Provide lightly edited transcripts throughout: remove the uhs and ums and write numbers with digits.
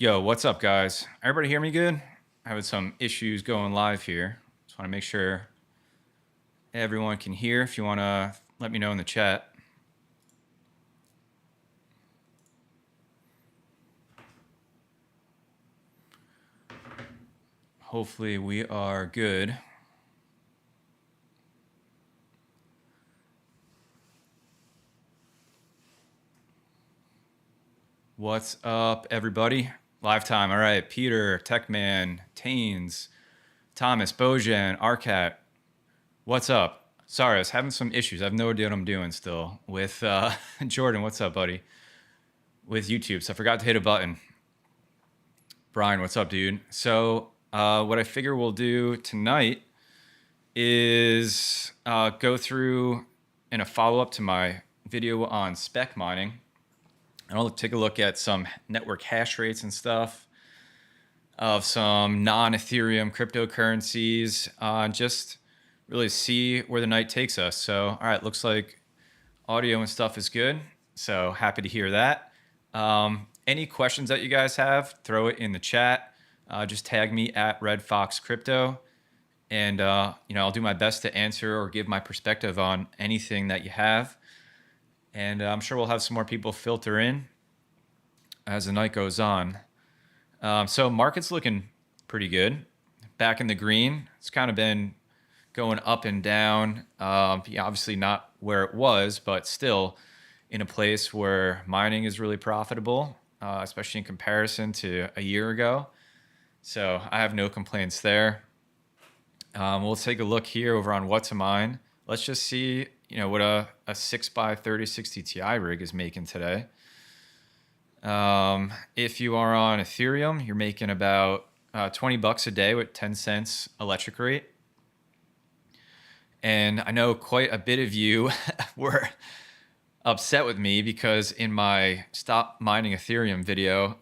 Yo, what's up, guys? Everybody hear me good? Having some issues going live here. Just want to make sure everyone can hear. If you want to let me know in the chat. Hopefully we are good. What's up, everybody? Live time. All right. Peter, Techman, Taines, Thomas, Bojan, Arcat. What's up? Sorry, I was having some issues. I have no idea what I'm doing still with Jordan. What's up, buddy? With YouTube. So I forgot to hit a button. Brian, what's up, dude? So what I figure we'll do tonight is go through in a follow-up to my video on spec mining. And I'll take a look at some network hash rates and stuff of some non-Ethereum cryptocurrencies. Just really see where the night takes us. So, all right, looks like audio and stuff is good. So happy to hear that. Any questions that you guys have, throw it in the chat. Just tag me at Red Fox Crypto, and I'll do my best to answer or give my perspective on anything that you have. And I'm sure we'll have some more people filter in as the night goes on. So market's looking pretty good. Back in the green. It's kind of been going up and down. Obviously not where it was, but still in a place where mining is really profitable, especially in comparison to a year ago. So I have no complaints there. We'll take a look here over on what to mine. Let's just see, what a 6x3060 Ti rig is making today. If you are on Ethereum, you're making about $20 a day with 10 cents electric rate. And I know quite a bit of you were upset with me because in my stop mining Ethereum video,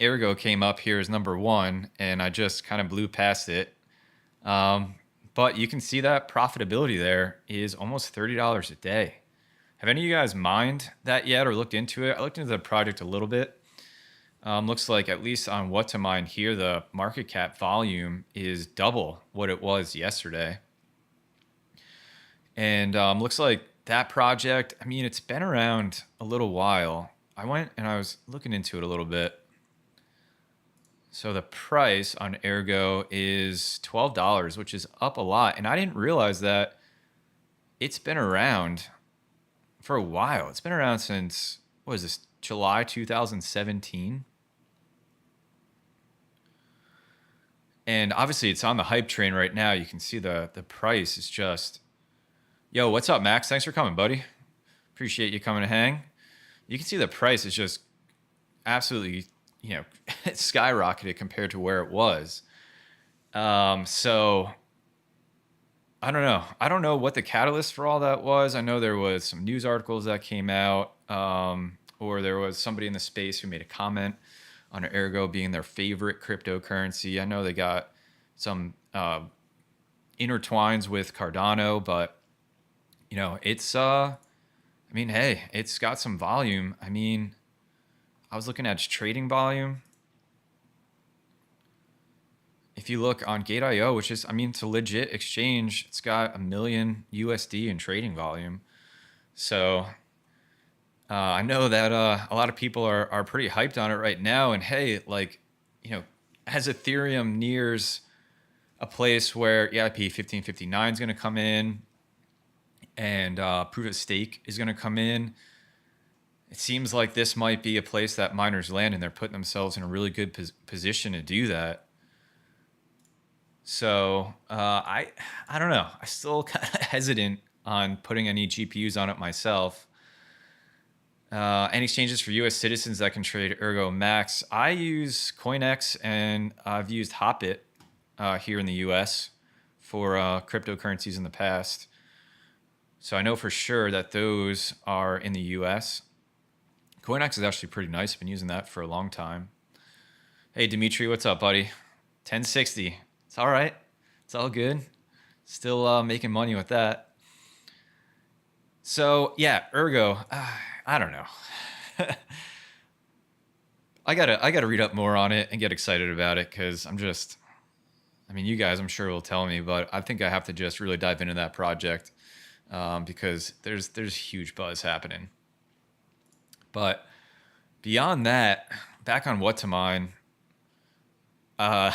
Ergo came up here as number one, and I just kind of blew past it. But you can see that profitability there is almost $30 a day. Have any of you guys mined that yet or looked into it? I looked into the project a little bit. Looks like at least on what to mine here, the market cap volume is double what it was yesterday. And looks like that project, it's been around a little while. I went and I was looking into it a little bit. So the price on Ergo is $12, which is up a lot. And I didn't realize that it's been around for a while. It's been around since, what is this, July 2017? And obviously it's on the hype train right now. You can see the price is just... Yo, what's up, Max? Thanks for coming, buddy. Appreciate you coming to hang. You can see the price is just absolutely, skyrocketed compared to where it was. So I don't know. I don't know what the catalyst for all that was. I know there was some news articles that came out, or there was somebody in the space who made a comment on Ergo being their favorite cryptocurrency. I know they got some intertwines with Cardano, but it's hey, it's got some volume. I was looking at its trading volume. If you look on Gate.io, which is, it's a legit exchange, it's got $1 million USD in trading volume. So I know that a lot of people are pretty hyped on it right now. And hey, as Ethereum nears a place where EIP 1559 is going to come in, and proof of stake is going to come in. It seems like this might be a place that miners land, and they're putting themselves in a really good position to do that. So I don't know. I still kind of hesitant on putting any GPUs on it myself. Any exchanges for U.S. citizens that can trade Ergo Max? I use CoinEx, and I've used Hopit here in the U.S. for cryptocurrencies in the past. So I know for sure that those are in the US. CoinEx is actually pretty nice. I've been using that for a long time. Hey, Dimitri, what's up, buddy? 1060. It's all right. It's all good. Still making money with that. So, yeah, Ergo. I don't know. I gotta read up more on it and get excited about it because I mean, you guys, I'm sure will tell me, but I think I have to just really dive into that project because there's huge buzz happening. But beyond that, back on what to mine, uh,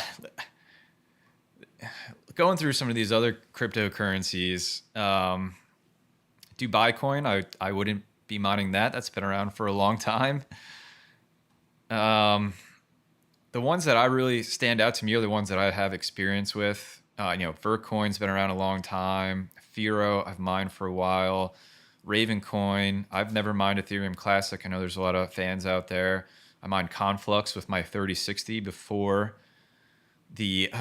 going through some of these other cryptocurrencies, Dubai Coin, I wouldn't be mining that. That's been around for a long time. Um, the ones that I really stand out to me are the ones that I have experience with. Vercoin's been around a long time. Firo, I've mined for a while. Ravencoin, I've never mined Ethereum Classic. I know there's a lot of fans out there. I mined Conflux with my 3060 before the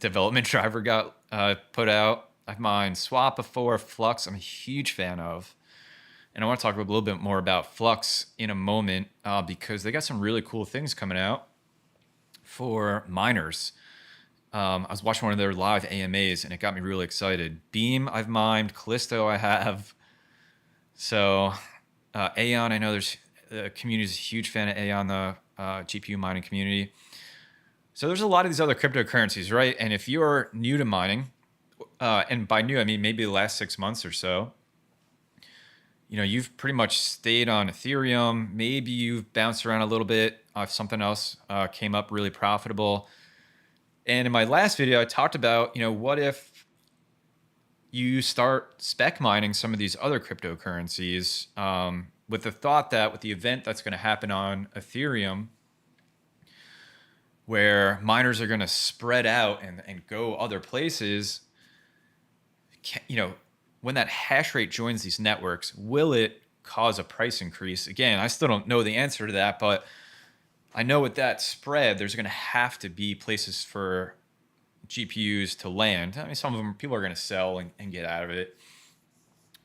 development driver got put out. I've mined Swap before. Flux, I'm a huge fan of. And I want to talk a little bit more about Flux in a moment because they got some really cool things coming out for miners. I was watching one of their live AMAs and it got me really excited. Beam, I've mined. Callisto, I have. So Aeon, I know the community is a huge fan of Aeon, the GPU mining community. So there's a lot of these other cryptocurrencies, right? And if you're new to mining, and by new I mean maybe the last 6 months or so, you've pretty much stayed on Ethereum. Maybe you've bounced around a little bit if something else came up really profitable. And in my last video, I talked about, what if you start spec mining some of these other cryptocurrencies with the thought that with the event that's going to happen on Ethereum, where miners are going to spread out and go other places, when that hash rate joins these networks, will it cause a price increase? Again, I still don't know the answer to that, but I know with that spread, there's going to have to be places for GPUs to land. I mean, some of them people are going to sell and get out of it.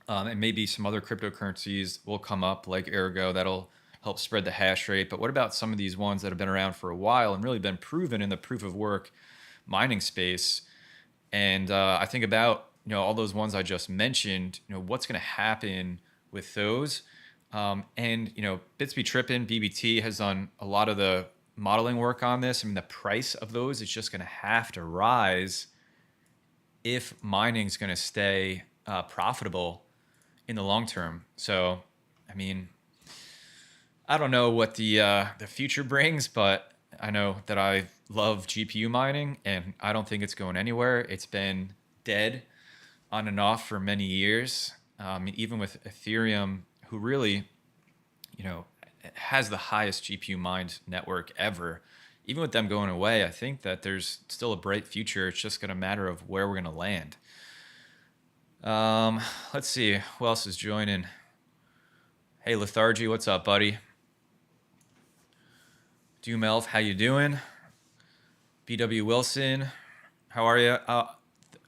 And maybe some other cryptocurrencies will come up like Ergo that'll help spread the hash rate. But what about some of these ones that have been around for a while and really been proven in the proof of work mining space? And I think about all those ones I just mentioned. What's going to happen with those? And Bitsby Trippin, BBT has done a lot of the modeling work on this. I mean, the price of those is just going to have to rise if mining is going to stay profitable in the long term. So, I mean, I don't know what the future brings, but I know that I love GPU mining, and I don't think it's going anywhere. It's been dead on and off for many years. Even with Ethereum, who really, has the highest GPU mined network ever. Even with them going away, I think that there's still a bright future. It's just going to matter of where we're going to land. Let's see who else is joining. Hey, Lethargy, what's up, buddy? Doom Elf, how you doing? BW Wilson, how are you?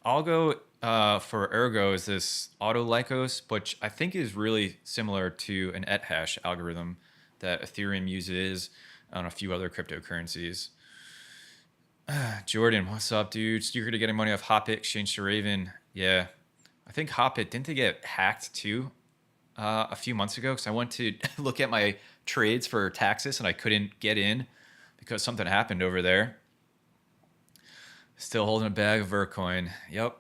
I'll go for Ergo is this auto Lycos, which I think is really similar to an ethash algorithm that Ethereum uses on a few other cryptocurrencies. Jordan, what's up, dude? So you're going to get money off Hopit, exchange to Raven. Yeah. I think Hopit, didn't they get hacked too a few months ago? Because I went to look at my trades for Taxus and I couldn't get in because something happened over there. Still holding a bag of Vercoin. Yep.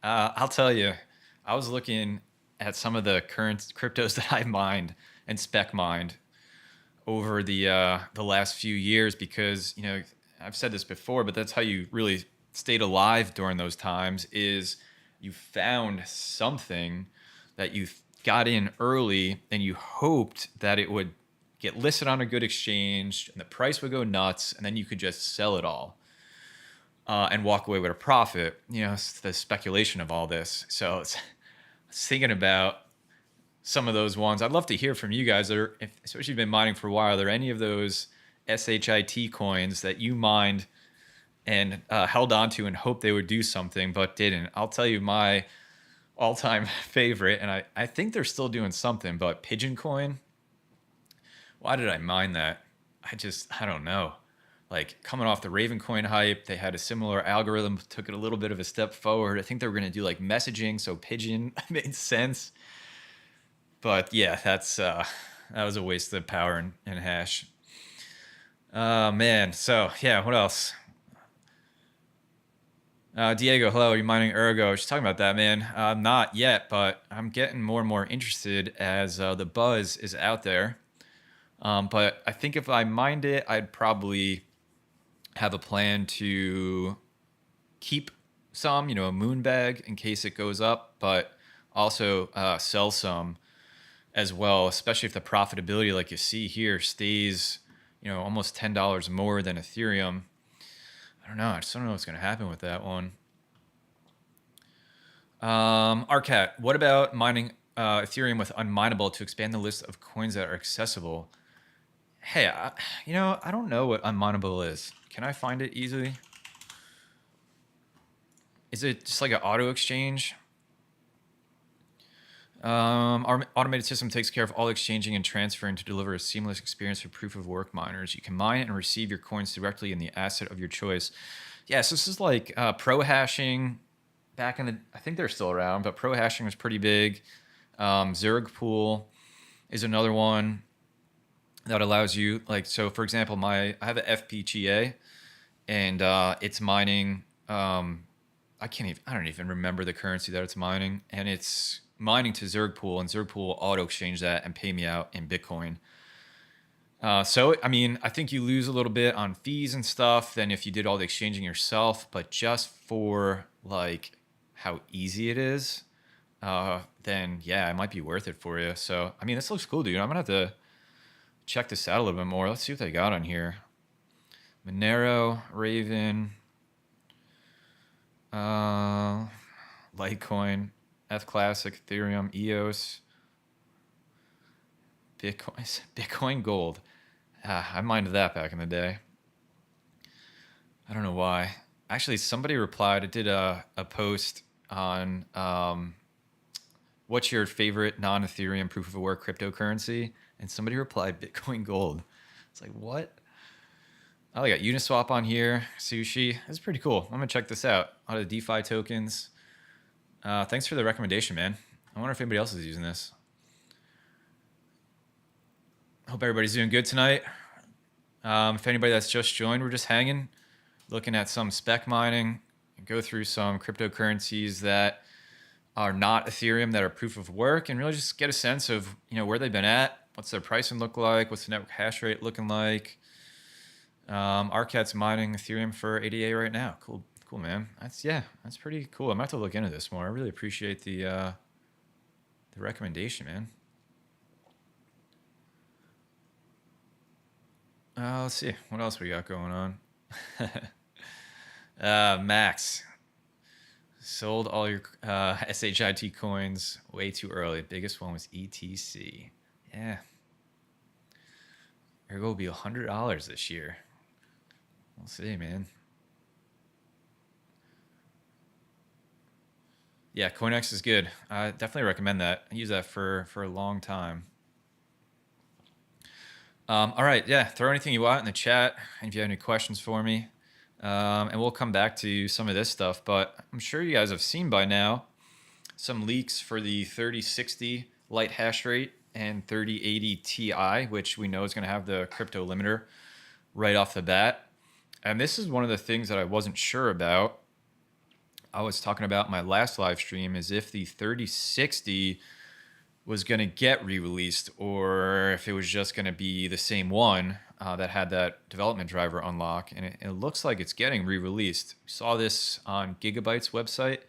I'll tell you, I was looking at some of the current cryptos that I mined and spec mined over the last few years because, I've said this before, but that's how you really stayed alive during those times is you found something that you got in early and you hoped that it would get listed on a good exchange and the price would go nuts and then you could just sell it all. And walk away with a profit. It's the speculation of all this. So I was thinking about some of those ones. I'd love to hear from you guys, especially if you've been mining for a while. Are there any of those SHIT coins that you mined and held on to and hoped they would do something but didn't? I'll tell you my all-time favorite, and I think they're still doing something, but Pigeon Coin. Why did I mine that? I don't know. Like coming off the Ravencoin hype, they had a similar algorithm, took it a little bit of a step forward. I think they were going to do like messaging, so Pigeon made sense. But yeah, that was a waste of power and hash. Man. So yeah, what else? Diego, hello. Are you mining Ergo? I was just talking about that, man. Not yet, but I'm getting more and more interested as the buzz is out there. But I think if I mined it, I'd probably have a plan to keep some, a moon bag in case it goes up, but also sell some as well, especially if the profitability, like you see here, stays, almost $10 more than Ethereum. I don't know. I just don't know what's going to happen with that one. Arcat, what about mining Ethereum with unminable to expand the list of coins that are accessible? Hey, I don't know what unminable is. Can I find it easily? Is it just like an auto exchange? Our automated system takes care of all exchanging and transferring to deliver a seamless experience for proof of work miners. You can mine and receive your coins directly in the asset of your choice. Yes, this is like pro hashing back in the, I think they're still around, but pro hashing was pretty big. Zerg Pool is another one that allows you, like, so for example, I have an FPGA and it's mining. I don't even remember the currency that it's mining, and it's mining to Zerg Pool, and Zerg Pool will auto exchange that and pay me out in Bitcoin. So, I mean, I think you lose a little bit on fees and stuff than if you did all the exchanging yourself, but just for like how easy it is, then yeah, it might be worth it for you. So, I mean, this looks cool, dude. I'm gonna have to check this out a little bit more. Let's see what they got on here. Monero, Raven, Litecoin, F Classic, Ethereum, EOS, Bitcoin Gold. I minded that back in the day. I don't know why. Actually, somebody replied. I did a post on what's your favorite non-Ethereum proof of work cryptocurrency, and somebody replied Bitcoin Gold. It's like, what? Oh, I got Uniswap on here, Sushi. That's pretty cool. I'm gonna check this out. A lot of DeFi tokens. Thanks for the recommendation, man. I wonder if anybody else is using this. Hope everybody's doing good tonight. If anybody that's just joined, we're just hanging, looking at some spec mining, go through some cryptocurrencies that are not Ethereum that are proof of work, and really just get a sense of where they've been at, what's their pricing look like, what's the network hash rate looking like. Arcat's mining Ethereum for ADA right now. Cool, man. That's pretty cool. I'm gonna have to look into this more. I really appreciate the recommendation, man. Let's see what else we got going on. Max sold all your SHIT coins way too early. Biggest one was ETC. Yeah, Ergo will be $100 this year. We'll see, man. Yeah, CoinEx is good. I definitely recommend that. I use that for a long time. All right, yeah, throw anything you want in the chat if you have any questions for me. And we'll come back to some of this stuff, but I'm sure you guys have seen by now some leaks for the 3060 light hash rate and 3080 Ti, which we know is going to have the crypto limiter right off the bat. And this is one of the things that I wasn't sure about. I was talking about my last live stream is if the 3060 was going to get re-released or if it was just going to be the same one that had that development driver unlock. And it looks like it's getting re-released. We saw this on Gigabyte's website.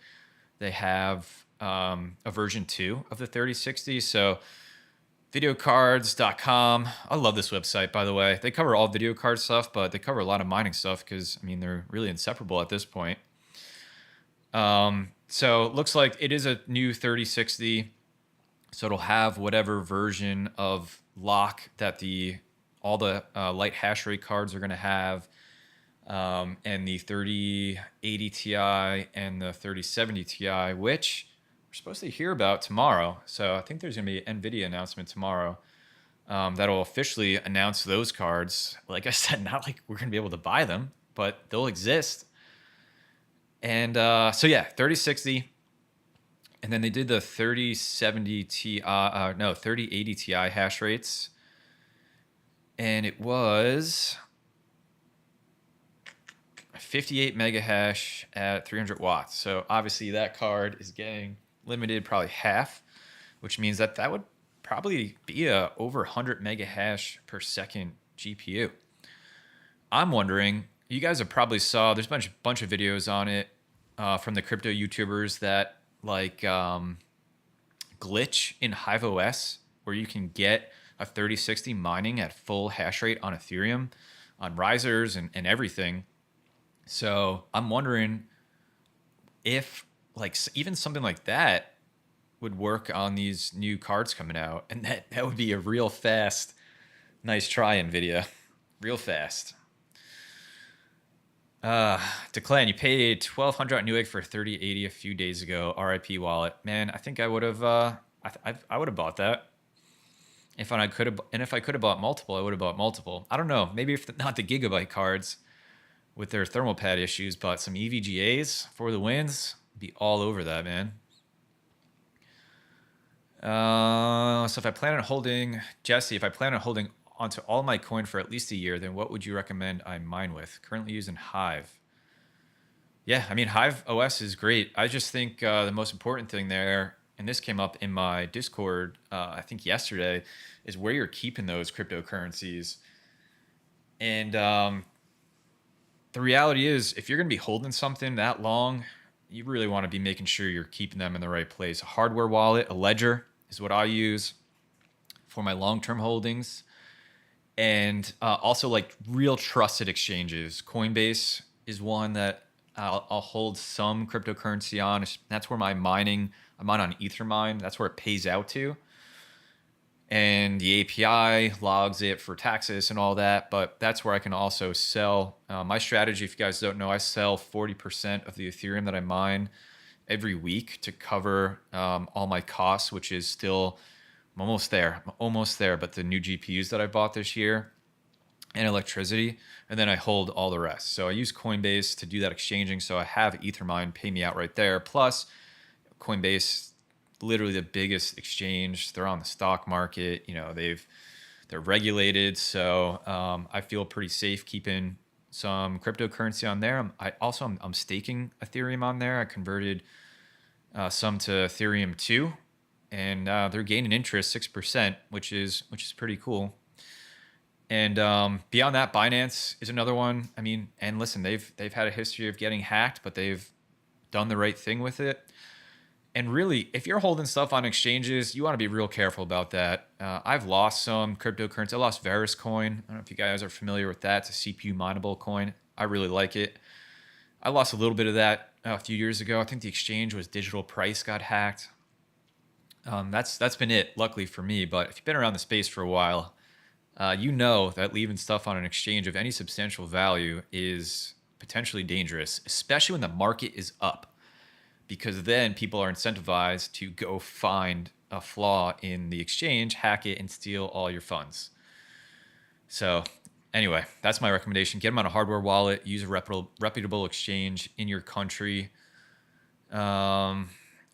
They have a version 2 of the 3060. So videocards.com. I love this website, by the way. They cover all video card stuff, but they cover a lot of mining stuff because, I mean, they're really inseparable at this point. So it looks like it is a new 3060. So it'll have whatever version of lock that all the light hash rate cards are going to have, and the 3080 Ti and the 3070 Ti, which we're supposed to hear about tomorrow. So I think there's going to be an NVIDIA announcement tomorrow that'll officially announce those cards. Like I said, not like we're going to be able to buy them, but they'll exist. And so yeah, 3060. And then they did the 3070 Ti, 3080 Ti hash rates. And it was 58 mega hash at 300 watts. So obviously that card is getting limited probably half, which means that that would probably be a over 100 mega hash per second GPU. I'm wondering, you guys have probably saw there's a bunch of videos on it from the crypto YouTubers that like glitch in Hive OS where you can get a 3060 mining at full hash rate on Ethereum, on risers and everything. So I'm wondering if like even something like that would work on these new cards coming out, and that would be a real fast, nice try, Nvidia, real fast. Declan, you paid 1,200 on Newegg for 3080 a few days ago. RIP wallet, man. I think I would have. I would have bought that if I could have, and if I could have bought multiple, I would have bought multiple. I don't know. Maybe if not the Gigabyte cards with their thermal pad issues, but some EVGAs for the wins. Be all over that, man. So if I plan on holding, Jesse, if I plan on holding onto all my coin for at least a year, then what would you recommend I mine with? Currently using Hive. Yeah, I mean, Hive OS is great. I just think the most important thing there, and this came up in my Discord, I think yesterday, is where you're keeping those cryptocurrencies. And the reality is, if you're going to be holding something that long, you really want to be making sure you're keeping them in the right place. A hardware wallet, a ledger is what I use for my long-term holdings. And also like real trusted exchanges. Coinbase is one that I'll hold some cryptocurrency on. That's where I mine on Ethermine. That's where it pays out to. And the API logs it for taxes and all that. But that's where I can also sell. My strategy, if you guys don't know, I sell 40% of the Ethereum that I mine every week to cover all my costs, which is still... I'm almost there, but the new GPUs that I bought this year and electricity, and then I hold all the rest. So I use Coinbase to do that exchanging. So I have Ethermine pay me out right there. Plus Coinbase, literally the biggest exchange. They're on the stock market. You know, they're regulated. So I feel pretty safe keeping some cryptocurrency on there. I'm staking Ethereum on there. I converted some to Ethereum 2. And they're gaining interest 6%, which is pretty cool. And beyond that, Binance is another one. I mean, and listen, they've had a history of getting hacked, but they've done the right thing with it. And really, if you're holding stuff on exchanges, you want to be real careful about that. I've lost some cryptocurrency. I lost Varus coin. I don't know if you guys are familiar with that. It's a CPU mineable coin. I really like it. I lost a little bit of that a few years ago. I think the exchange was Digital Price got hacked. That's been it, luckily for me. But if you've been around the space for a while, you know that leaving stuff on an exchange of any substantial value is potentially dangerous, especially when the market is up, because then people are incentivized to go find a flaw in the exchange, hack it, and steal all your funds. So anyway, that's my recommendation. Get them on a hardware wallet. Use a reputable exchange in your country.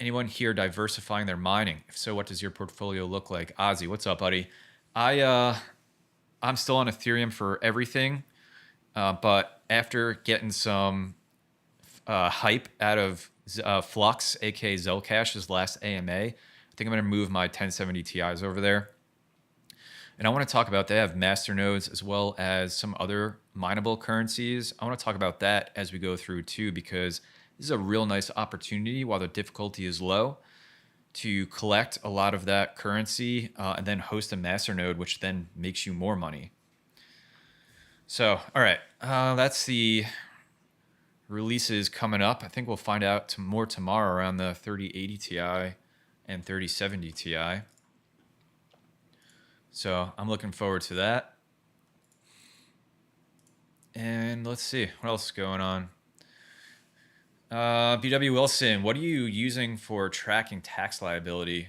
Anyone here diversifying their mining? If so, what does your portfolio look like? Ozzy, what's up, buddy? I'm still on Ethereum for everything, but after getting some hype out of Flux, aka Zellcash's last AMA, I think I'm going to move my 1070 Ti's over there. And I want to talk about, they have master nodes as well as some other mineable currencies. I want to talk about that as we go through too, because this is a real nice opportunity while the difficulty is low to collect a lot of that currency and then host a master node, which then makes you more money. So, all right, that's the releases coming up. I think we'll find out more tomorrow around the 3080 Ti and 3070 Ti. So I'm looking forward to that. And let's see, what else is going on? BW Wilson, what are you using for tracking tax liability?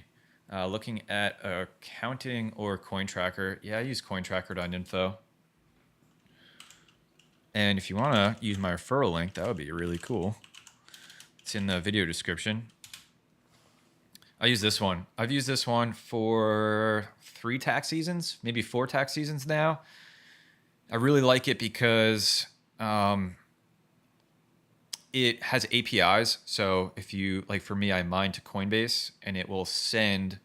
Looking at accounting or CoinTracker. Yeah, I use CoinTracker.info. And if you want to use my referral link, that would be really cool. It's in the video description. I use this one. I've used this one for 3 tax seasons, maybe 4 tax seasons now. I really like it because it has APIs. So if you, like for me, I mine to Coinbase and it will send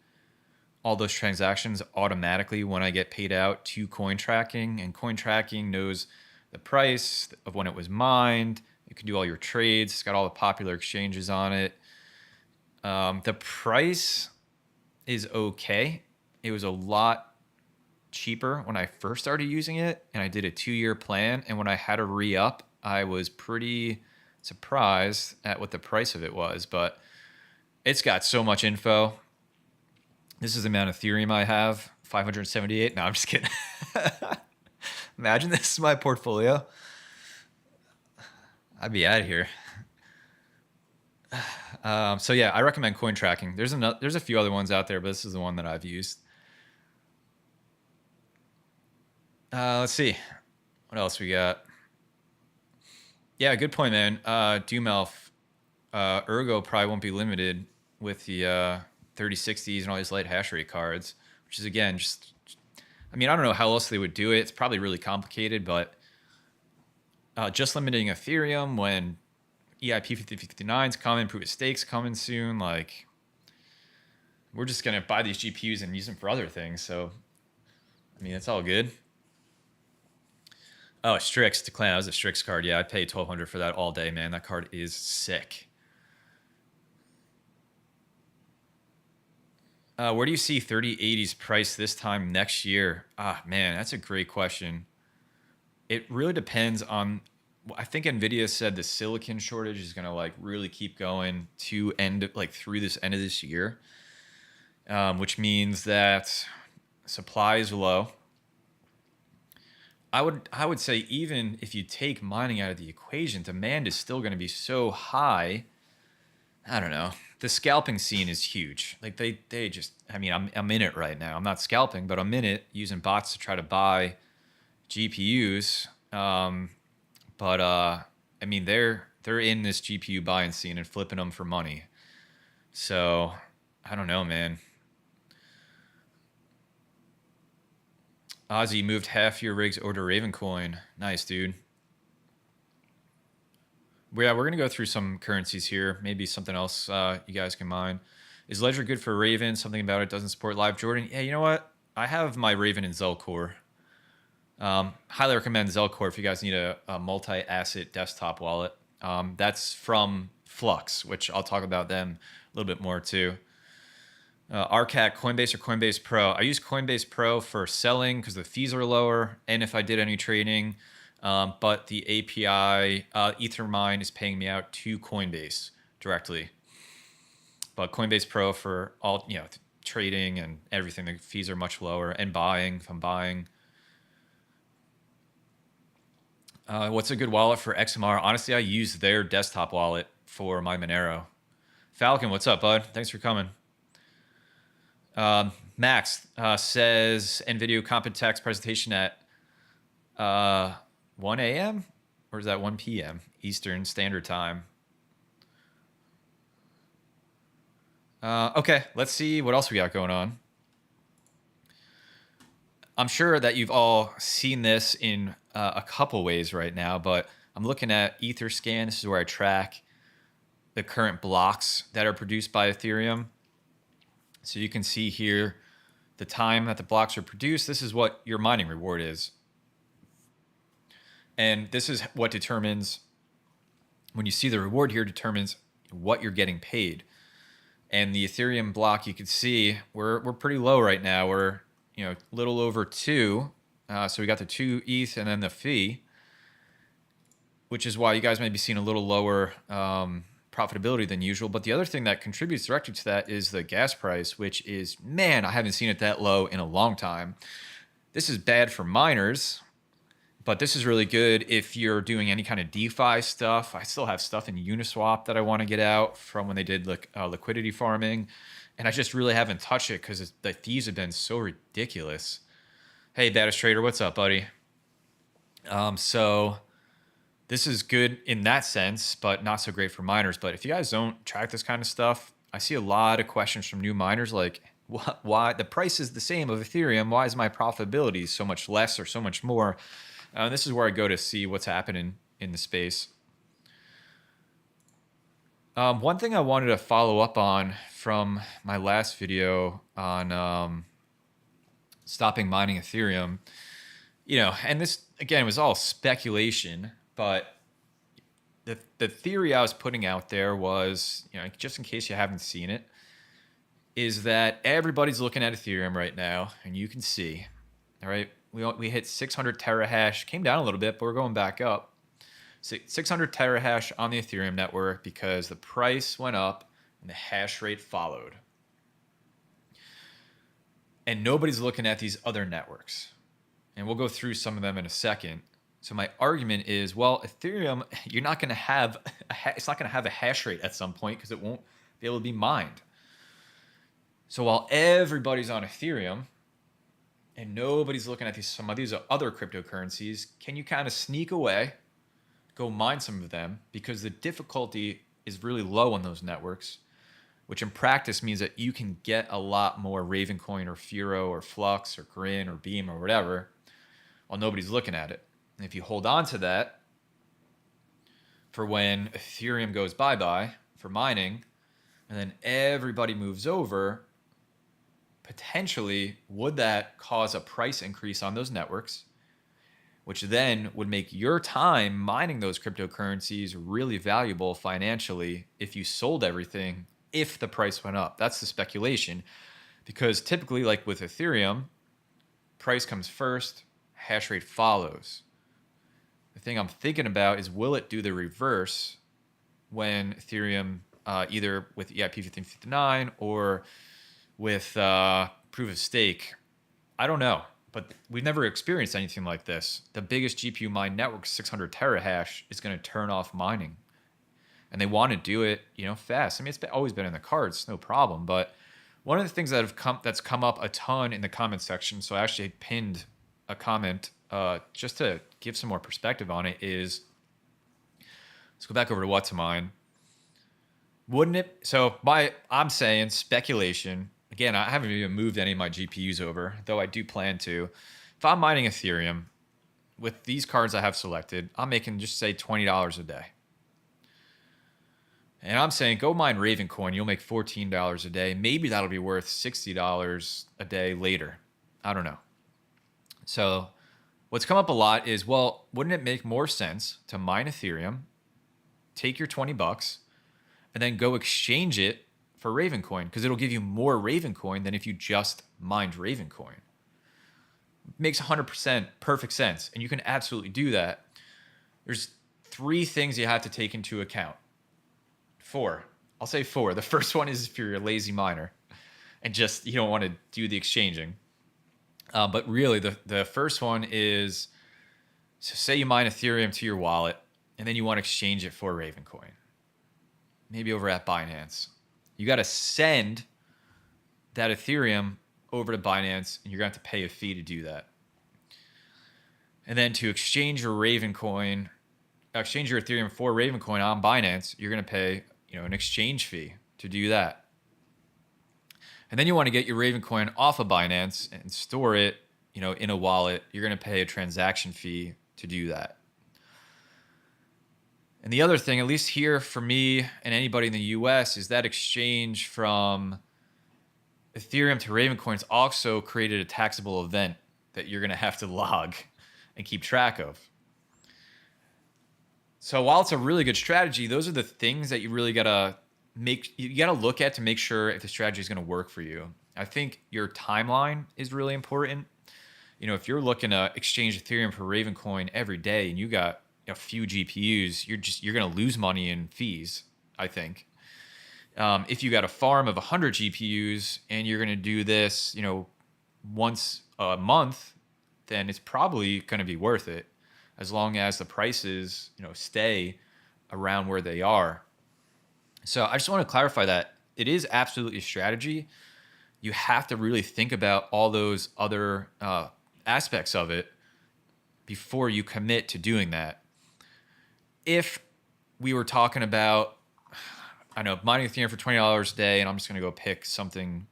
all those transactions automatically when I get paid out to coin tracking, and coin tracking knows the price of when it was mined. You can do all your trades. It's got all the popular exchanges on it. The price is okay. It was a lot cheaper when I first started using it, and I did a 2-year plan. And when I had to re-up, I was pretty surprised at what the price of it was. But it's got so much info. This is the amount of Ethereum I have, 578. No, I'm just kidding. Imagine this is my portfolio. I'd be out of here. So yeah, I recommend coin tracking. There's a few other ones out there, but this is the one that I've used. Let's see. What else we got? Yeah, good point, man. Dumelf, Ergo probably won't be limited with the 3060s and all these light hash rate cards, which is again just, I mean, I don't know how else they would do it. It's probably really complicated, but just limiting Ethereum when EIP 5059 is coming, proof of stakes coming soon. Like, we're just gonna buy these GPUs and use them for other things. So, I mean, it's all good. Oh, Strix to Clan. That was a Strix card. Yeah, I'd pay 1,200 for that all day, man. That card is sick. Where do you see 3080's price this time next year? Ah, man, that's a great question. It really depends on. I think Nvidia said the silicon shortage is gonna like really keep going to through this end of this year, which means that supply is low. I would say even if you take mining out of the equation, demand is still going to be so high. I don't know. The scalping scene is huge. Like they just, I mean, I'm in it right now. I'm not scalping, but I'm in it using bots to try to buy GPUs. I mean, they're in this GPU buying scene and flipping them for money. So I don't know, man. Ozzy moved half your rigs over to Ravencoin. Nice, dude. Yeah, we're going to go through some currencies here. Maybe something else you guys can mine. Is Ledger good for Raven? Something about it doesn't support Live Jordan. Yeah, you know what? I have my Raven in Zelcore. Highly recommend Zelcore if you guys need a multi-asset desktop wallet. That's from Flux, which I'll talk about them a little bit more too. RCAT, Coinbase or Coinbase Pro? I use Coinbase Pro for selling because the fees are lower, and if I did any trading. But the API, Ethermine is paying me out to Coinbase directly. But Coinbase Pro for all, trading and everything, the fees are much lower. And buying, if I'm buying. What's a good wallet for XMR? Honestly, I use their desktop wallet for my Monero. Falcon, what's up, bud? Thanks for coming. Max says NVIDIA Computex presentation at 1 a.m. or is that 1 p.m. Eastern Standard Time? Okay, let's see what else we got going on. I'm sure that you've all seen this in a couple ways right now, but I'm looking at Etherscan. This is where I track the current blocks that are produced by Ethereum. So you can see here the time that the blocks are produced. This is what your mining reward is. And this is what determines, when you see the reward here, determines what you're getting paid. And the Ethereum block, you can see we're pretty low right now. We're a little over 2. So we got the 2 ETH and then the fee, which is why you guys may be seeing a little lower profitability than usual. But the other thing that contributes directly to that is the gas price, which is, man, I haven't seen it that low in a long time. This is bad for miners, but this is really good if you're doing any kind of DeFi stuff. I still have stuff in Uniswap that I want to get out from when they did liquidity farming, and I just really haven't touched it because the fees have been so ridiculous. Hey, Baddest Trader, what's up, buddy? So this is good in that sense, but not so great for miners. But if you guys don't track this kind of stuff, I see a lot of questions from new miners like, why the price is the same of Ethereum? Why is my profitability so much less or so much more? This is where I go to see what's happening in the space. One thing I wanted to follow up on from my last video on stopping mining Ethereum, and this again was all speculation, but the theory I was putting out there was, just in case you haven't seen it, is that everybody's looking at Ethereum right now, and you can see, all right, we hit 600 terahash, came down a little bit, but we're going back up. 600 terahash on the Ethereum network because the price went up and the hash rate followed. And nobody's looking at these other networks. And we'll go through some of them in a second. So my argument is, well, Ethereum, you're not going to have it's not going to have a hash rate at some point because it won't be able to be mined. So while everybody's on Ethereum and nobody's looking at some of these other cryptocurrencies, can you kind of sneak away, go mine some of them, because the difficulty is really low on those networks, which in practice means that you can get a lot more Ravencoin or Furo or Flux or Grin or Beam or whatever while nobody's looking at it. And if you hold on to that for when Ethereum goes bye-bye for mining, and then everybody moves over, potentially would that cause a price increase on those networks, which then would make your time mining those cryptocurrencies really valuable financially if you sold everything, if the price went up. That's the speculation, because typically, like with Ethereum, price comes first, hash rate follows. The thing I'm thinking about is, will it do the reverse when Ethereum, either with EIP 1559 or with proof of stake? I don't know, but we've never experienced anything like this. The biggest GPU mine network, 600 terahash, is going to turn off mining. And they want to do it, fast. I mean, it's always been in the cards, no problem. But one of the things that's come up a ton in the comment section, so I actually pinned a comment just to give some more perspective on it, is, let's go back over to what to mine. Wouldn't it? So I'm saying speculation. Again, I haven't even moved any of my GPUs over, though I do plan to. If I'm mining Ethereum with these cards I have selected, I'm making, just say, $20 a day. And I'm saying, go mine Ravencoin. You'll make $14 a day. Maybe that'll be worth $60 a day later. I don't know. So what's come up a lot is, well, wouldn't it make more sense to mine Ethereum, take your $20, and then go exchange it for Ravencoin? Because it'll give you more Ravencoin than if you just mined Ravencoin. Makes 100% perfect sense. And you can absolutely do that. There's 3 things you have to take into account. 4. I'll say 4. The first one is if you're a lazy miner and just you don't want to do the exchanging. But really, the first one is, so say you mine Ethereum to your wallet, and then you want to exchange it for Ravencoin, maybe over at Binance. You got to send that Ethereum over to Binance, and you're going to have to pay a fee to do that. And then to exchange your Ethereum for Ravencoin on Binance, you're going to pay, an exchange fee to do that. And then you want to get your Ravencoin off of Binance and store it, in a wallet. You're going to pay a transaction fee to do that. And the other thing, at least here for me and anybody in the US, is that exchange from Ethereum to Ravencoin's also created a taxable event that you're going to have to log and keep track of. So while it's a really good strategy, those are the things that you really got to look at to make sure if the strategy is going to work for you. I think your timeline is really important. If you're looking to exchange Ethereum for Ravencoin every day and you got a few GPUs, you're going to lose money in fees, I think. If you got a farm of 100 GPUs and you're going to do this, once a month, then it's probably going to be worth it, as long as the prices, stay around where they are. So I just want to clarify that it is absolutely a strategy. You have to really think about all those other aspects of it before you commit to doing that. If we were talking about, mining Ethereum for $20 a day, and I'm just going to go pick something,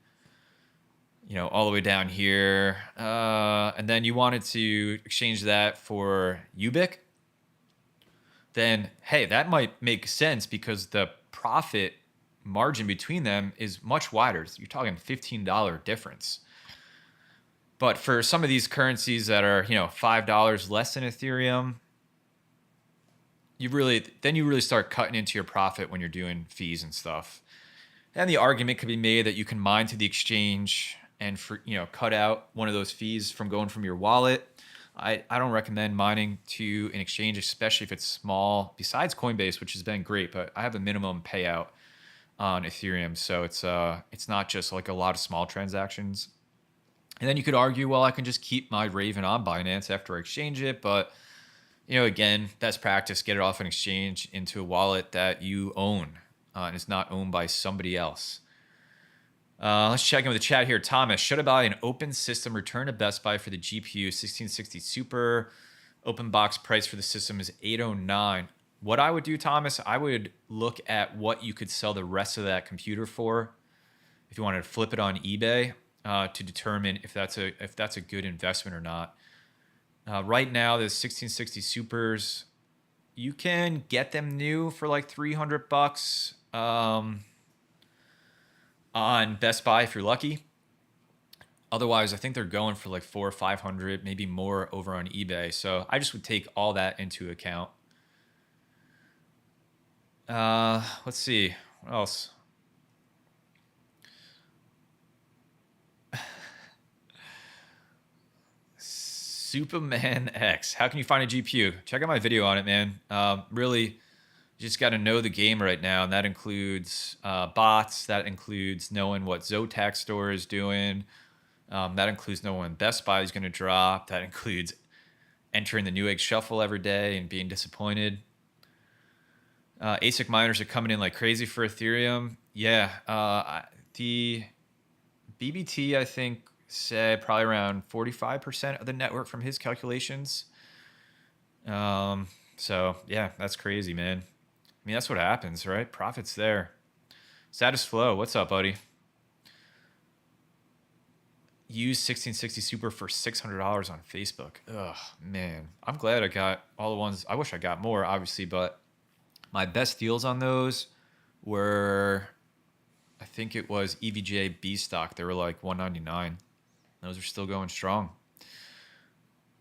all the way down here, and then you wanted to exchange that for Ubiq, then, hey, that might make sense because the profit margin between them is much wider. You're talking $15 difference. But for some of these currencies that are, $5 less than Ethereum, you really start cutting into your profit when you're doing fees and stuff. And the argument could be made that you can mine to the exchange and cut out one of those fees from going from your wallet. I don't recommend mining to an exchange, especially if it's small. Besides Coinbase, which has been great, but I have a minimum payout on Ethereum, so it's not just like a lot of small transactions. And then you could argue, well, I can just keep my Raven on Binance after I exchange it, but again, best practice, get it off an exchange into a wallet that you own and is not owned by somebody else. Let's check in with the chat here. Thomas, should I buy an open system return to Best Buy for the GPU 1660 Super? Open box price for the system is $809. What I would do, Thomas, I would look at what you could sell the rest of that computer for if you wanted to flip it on eBay to determine if that's a good investment or not. Right now, the 1660 Supers, you can get them new for like $300 on Best Buy if you're lucky. Otherwise, I think they're going for like $400 or $500, maybe more over on eBay. So I just would take all that into account. Let's see. What else? Superman X. How can you find a GPU? Check out my video on it, man. Really, you just got to know the game right now, and that includes bots. That includes knowing what Zotac Store is doing. That includes knowing when Best Buy is going to drop. That includes entering the Newegg Shuffle every day and being disappointed. ASIC miners are coming in like crazy for Ethereum. Yeah, the BBT, I think, said probably around 45% of the network from his calculations. So yeah, that's crazy, man. I mean, that's what happens, right? Profit's there. Status Flow, what's up, buddy? Use 1660 Super for $600 on Facebook. Ugh, man. I'm glad I got all the ones. I wish I got more, obviously, but my best deals on those were, I think it was EVGA B stock. They were like $199. Those are still going strong.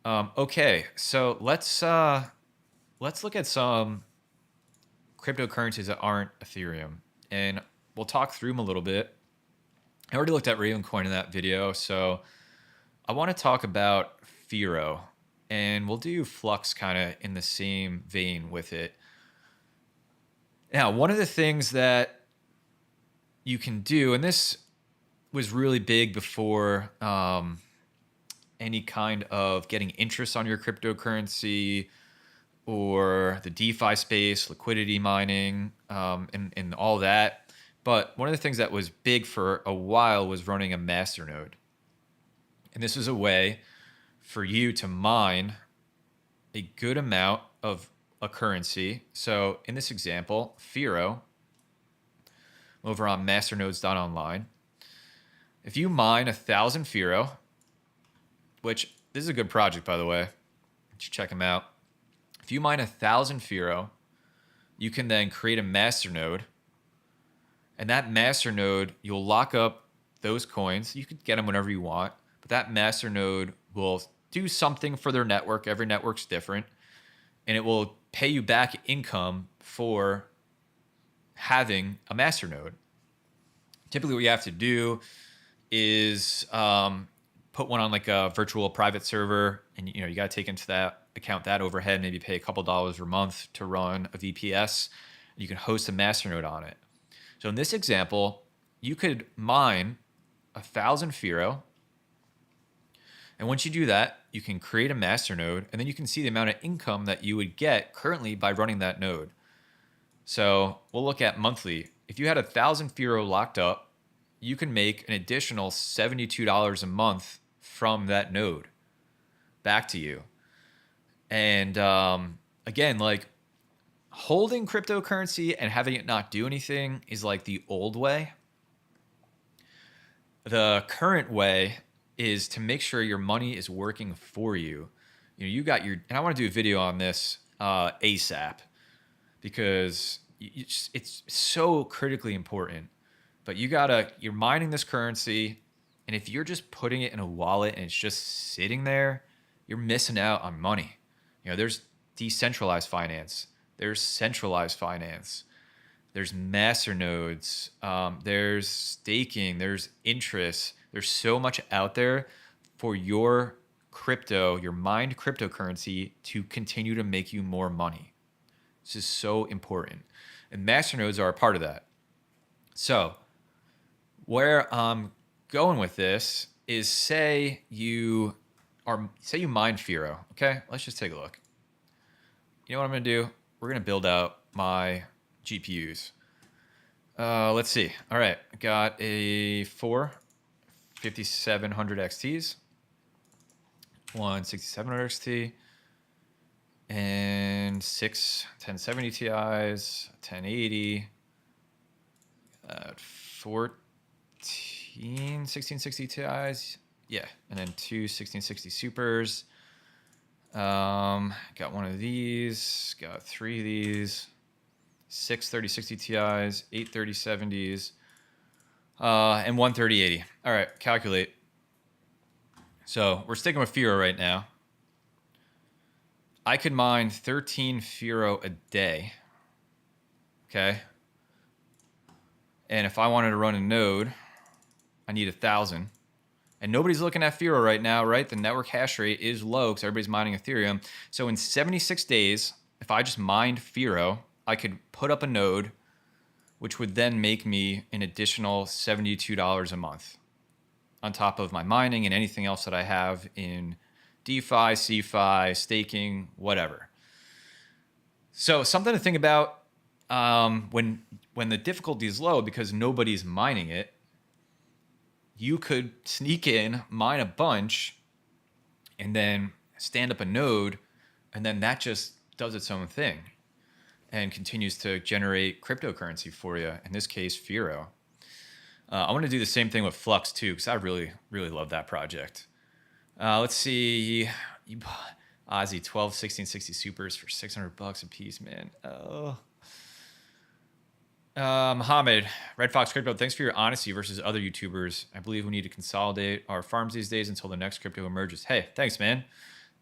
Okay, so let's look at some cryptocurrencies that aren't Ethereum, and we'll talk through them a little bit. I already looked at Ravencoin in that video, so I want to talk about Firo, and we'll do Flux kind of in the same vein with it. Now, one of the things that you can do, and this was really big before any kind of getting interest on your cryptocurrency or the DeFi space, liquidity mining, and all that. But one of the things that was big for a while was running a masternode. And this was a way for you to mine a good amount of a currency. So in this example, Firo, over on masternodes.online, if you mine 1,000 Firo, which this is a good project, by the way, you should check them out. If you mine 1,000 Firo, you can then create a masternode, and that masternode, you'll lock up those coins. You could get them whenever you want, but that masternode will do something for their network. Every network's different, and it will pay you back income for having a masternode. Typically, what you have to do is put one on like a virtual private server, and you got to take into that account that overhead, maybe pay a couple dollars per month to run a VPS. You can host a masternode on it. So in this example, you could mine 1,000 Firo, and once you do that, you can create a masternode, and then you can see the amount of income that you would get currently by running that node. So we'll look at monthly. If you had 1,000 Firo locked up, you can make an additional $72 a month from that node back to you. And again, like holding cryptocurrency and having it not do anything is like the old way. The current way is to make sure your money is working for you. You got your, and I want to do a video on this ASAP, because it's so critically important. But you're mining this currency, and if you're just putting it in a wallet and it's just sitting there, you're missing out on money. There's decentralized finance, there's centralized finance, there's master nodes, there's staking, there's interest. There's so much out there for your your mined cryptocurrency to continue to make you more money. This is so important. And master nodes are a part of that. So where I'm going with this is say you mine Firo. Okay, let's just take a look. You know what I'm gonna do? We're gonna build out my GPUs. Let's see. All right, got a 5700 XTs, one 6700 XT, and 1070 Ti's, 1080, 1660 Ti's, yeah, and then two 1660 Supers. Got one of these, got three of these, six 3060 Ti's, eight 3070s, and one 3080. All right, calculate. So we're sticking with Firo right now. I could mine 13 Firo a day. Okay. And if I wanted to run a node, I need 1,000. And nobody's looking at Firo right now, right? The network hash rate is low because everybody's mining Ethereum. So in 76 days, if I just mined Firo, I could put up a node, which would then make me an additional $72 a month on top of my mining and anything else that I have in DeFi, CeFi, staking, whatever. So something to think about when the difficulty is low because nobody's mining it. You could sneak in, mine a bunch, and then stand up a node, and then that just does its own thing and continues to generate cryptocurrency for you, in this case, Firo. I want to do the same thing with Flux, too, because I really, really love that project. Let's see. You bought Ozzy 12 1660 Supers for $600 a piece, man. Oh. Mohammed, Red Fox Crypto, thanks for your honesty versus other YouTubers. I believe we need to consolidate our farms these days until the next crypto emerges. Hey, thanks, man.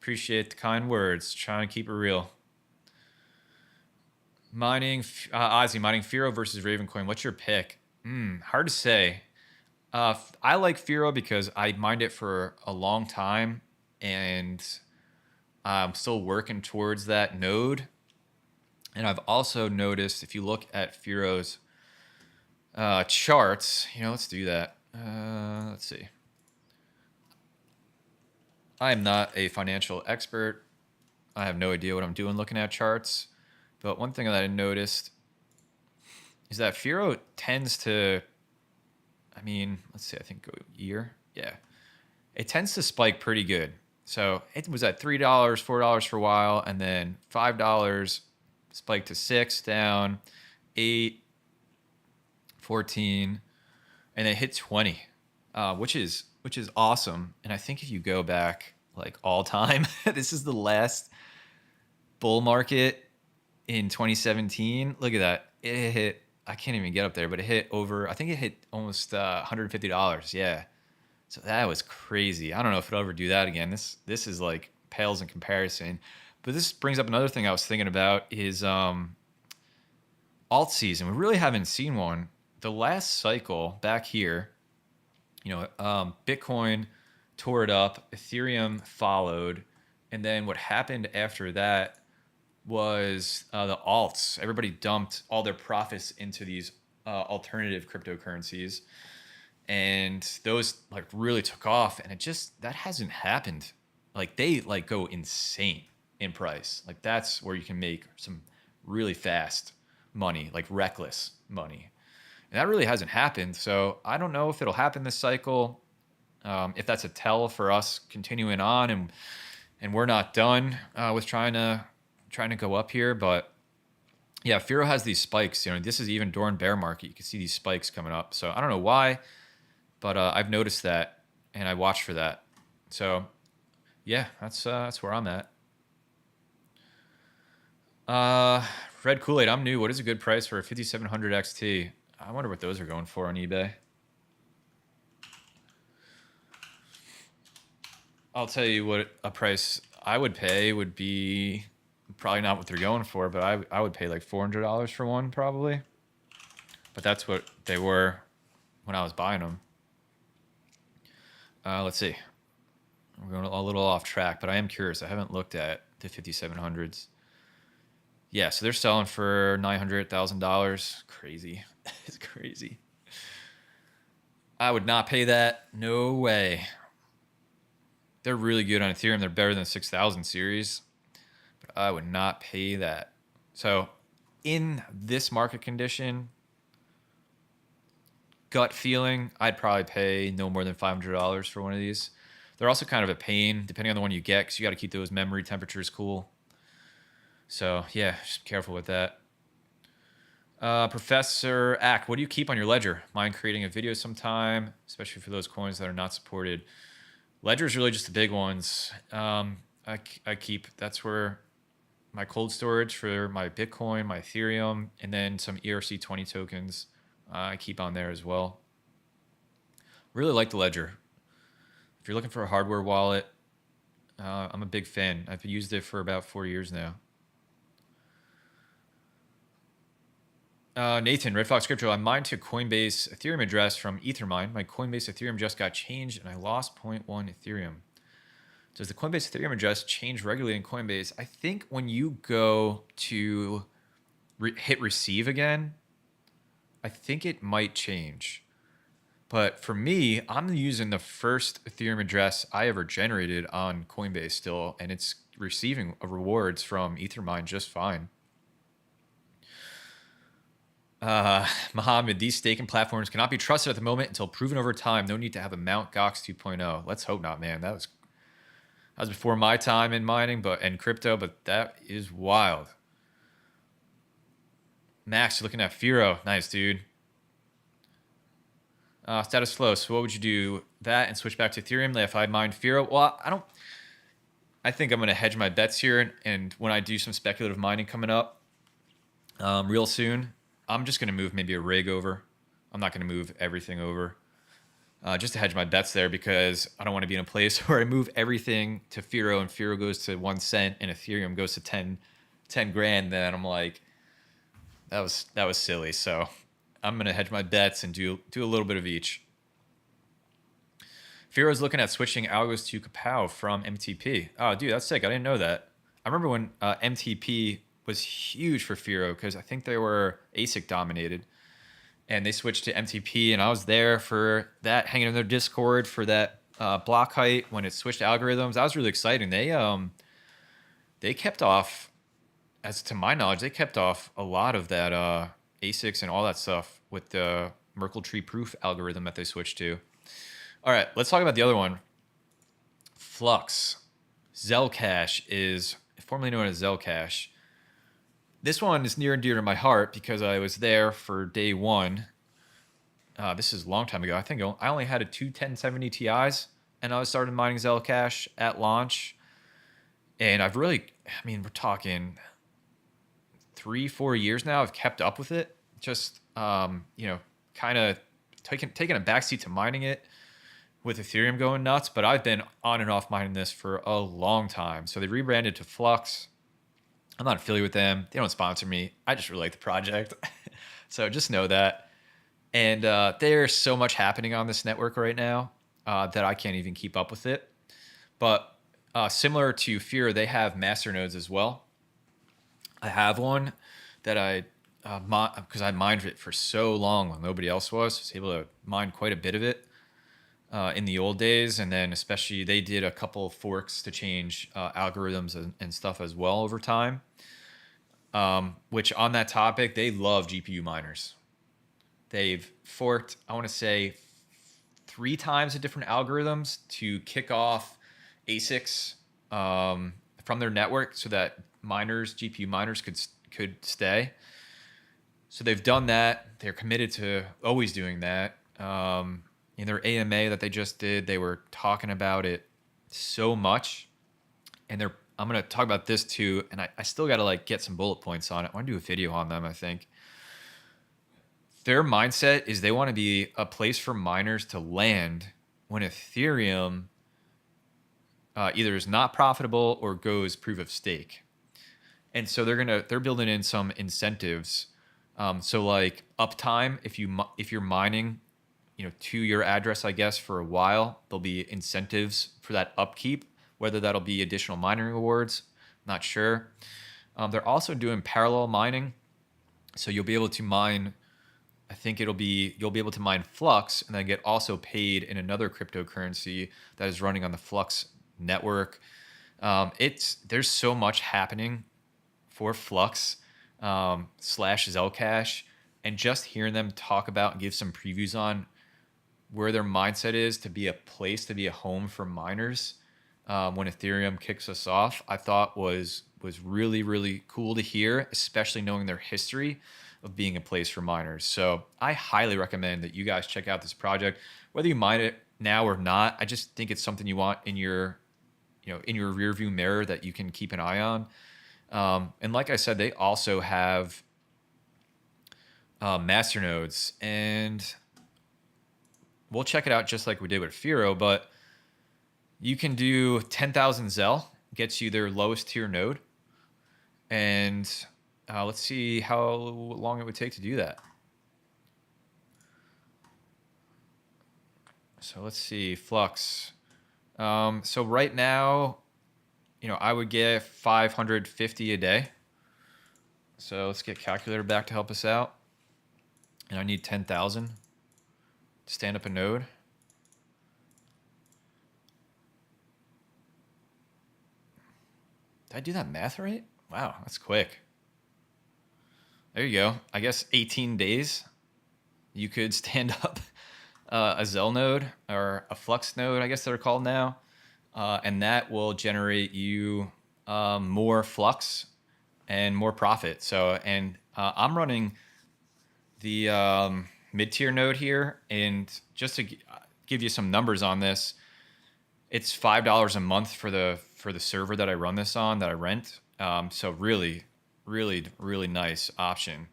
Appreciate the kind words. Trying to keep it real. Ozzy, mining Firo versus Ravencoin. What's your pick? Hard to say. I like Firo because I mined it for a long time and I'm still working towards that node. And I've also noticed if you look at Firo's charts, let's do that. Let's see. I am not a financial expert. I have no idea what I'm doing looking at charts. But one thing that I noticed is that Firo tends to, let's see, I think go year. Yeah. It tends to spike pretty good. So it was at $3, $4 for a while, and then $5 spiked to $6, down 8, 14, and it hit 20, which is awesome. And I think if you go back like all time, this is the last bull market in 2017. Look at that. It hit, I can't even get up there, but it hit over, I think it hit almost $150. Yeah. So that was crazy. I don't know if it'll ever do that again. This is like pales in comparison. But this brings up another thing I was thinking about is alt season. We really haven't seen one. The last cycle back here, Bitcoin tore it up, Ethereum followed, and then what happened after that was the alts. Everybody dumped all their profits into these alternative cryptocurrencies, and those like really took off. And that hasn't happened. Like they like go insane in price. Like that's where you can make some really fast money, like reckless money. And that really hasn't happened. So I don't know if it'll happen this cycle. If that's a tell for us continuing on and we're not done with trying to go up here. But yeah, Firo has these spikes. This is even during bear market. You can see these spikes coming up. So I don't know why, but I've noticed that and I watch for that. So yeah, that's where I'm at. Red Kool-Aid, I'm new. What is a good price for a 5700 XT? I wonder what those are going for on eBay. I'll tell you what a price I would pay would be probably not what they're going for, but I would pay like $400 for one probably. But that's what they were when I was buying them. Let's see. We're going a little off track, but I am curious. I haven't looked at the 5700s. Yeah, so they're selling for $900,000. Crazy. It's crazy. I would not pay that. No way. They're really good on Ethereum. They're better than the 6000 series. But I would not pay that. So in this market condition, gut feeling, I'd probably pay no more than $500 for one of these. They're also kind of a pain depending on the one you get because you got to keep those memory temperatures cool. So yeah, just be careful with that. Professor Ack, what do you keep on your ledger? Mind creating a video sometime, especially for those coins that are not supported? Ledger is really just the big ones. I keep, that's where my cold storage for my Bitcoin, my Ethereum, and then some ERC20 tokens I keep on there as well. Really like the Ledger. If you're looking for a hardware wallet, I'm a big fan. I've used it for about 4 years now. Nathan, Red Fox Crypto, I mined to Coinbase Ethereum address from Ethermine. My Coinbase Ethereum just got changed and I lost 0.1 Ethereum. Does the Coinbase Ethereum address change regularly in Coinbase? I think when you go to hit receive again, I think it might change. But for me, I'm using the first Ethereum address I ever generated on Coinbase still, and it's receiving rewards from Ethermine just fine. Mohammed, these staking platforms cannot be trusted at the moment until proven over time. No need to have a Mt. Gox 2.0. Let's hope not, man. That was before my time in mining and crypto, but that is wild. Max, you're looking at Firo. Nice, dude. Status flow. So what would you do? That and switch back to Ethereum if I mined Firo? Well, I think I'm going to hedge my bets here. And when I do some speculative mining coming up real soon, I'm just going to move maybe a rig over. I'm not going to move everything over. Just to hedge my bets there because I don't want to be in a place where I move everything to Firo and Firo goes to 1 cent and Ethereum goes to 10 grand. Then I'm like, that was silly. So I'm going to hedge my bets and do a little bit of each. Firo's looking at switching algos to Kapow from MTP. Oh, dude, that's sick. I didn't know that. I remember when MTP was huge for Firo because I think they were ASIC dominated. And they switched to MTP, and I was there for that, hanging in their Discord for that block height when it switched algorithms. That was really exciting. They kept off, as to my knowledge, they kept off a lot of that ASICs and all that stuff with the Merkle tree proof algorithm that they switched to. All right, let's talk about the other one. Flux. Zellcash is formerly known as Zellcash. This one is near and dear to my heart because I was there for day one. This is a long time ago. I think I only had two 1070 Ti's, and I started mining Zellcash at launch. And I've really, we're talking 3-4 years now. I've kept up with it. Just, kind of taking a backseat to mining it with Ethereum going nuts. But I've been on and off mining this for a long time. So they rebranded to Flux. I'm not affiliated with them. They don't sponsor me. I just really like the project. So just know that. And there's so much happening on this network right now that I can't even keep up with it. But similar to Firo, they have master nodes as well. I have one that because I mined it for so long when nobody else was able to mine quite a bit of it in the old days. And then especially they did a couple of forks to change algorithms and stuff as well over time. Which on that topic, they love GPU miners. They've forked, I want to say, 3 times the different algorithms to kick off ASICs from their network so that GPU miners could stay. So they've done that. They're committed to always doing that. In their AMA that they just did, they were talking about it so much. And I'm gonna talk about this too, and I still gotta like get some bullet points on it. I want to do a video on them. I think their mindset is they want to be a place for miners to land when Ethereum either is not profitable or goes proof of stake. And so they're building in some incentives. So like uptime, if you're mining, to your address, I guess for a while, there'll be incentives for that upkeep. Whether that'll be additional mining rewards, not sure. They're also doing parallel mining, so you'll be able to mine. I think you'll be able to mine Flux and then get also paid in another cryptocurrency that is running on the Flux network. There's so much happening for Flux slash Zcash, and just hearing them talk about and give some previews on where their mindset is to be a place, to be a home for miners when Ethereum kicks us off, I thought was really, really cool to hear, especially knowing their history of being a place for miners. So I highly recommend that you guys check out this project, whether you mine it now or not. I just think it's something you want in your rear view mirror that you can keep an eye on. And like I said, they also have masternodes, and we'll check it out just like we did with Firo, but you can do 10,000 Zel, gets you their lowest tier node. And let's see how long it would take to do that. So let's see, Flux. So right now, I would get 550 a day. So let's get calculator back to help us out. And I need 10,000 to stand up a node. Did I do that math right? Wow, that's quick. There you go. I guess 18 days you could stand up a Zel node or a Flux node, I guess they're called now. And that will generate you more Flux and more profit. So, and I'm running the mid-tier node here. And just to give you some numbers on this, it's $5 a month for the server that I run this on, that I rent. So really, really, really nice option.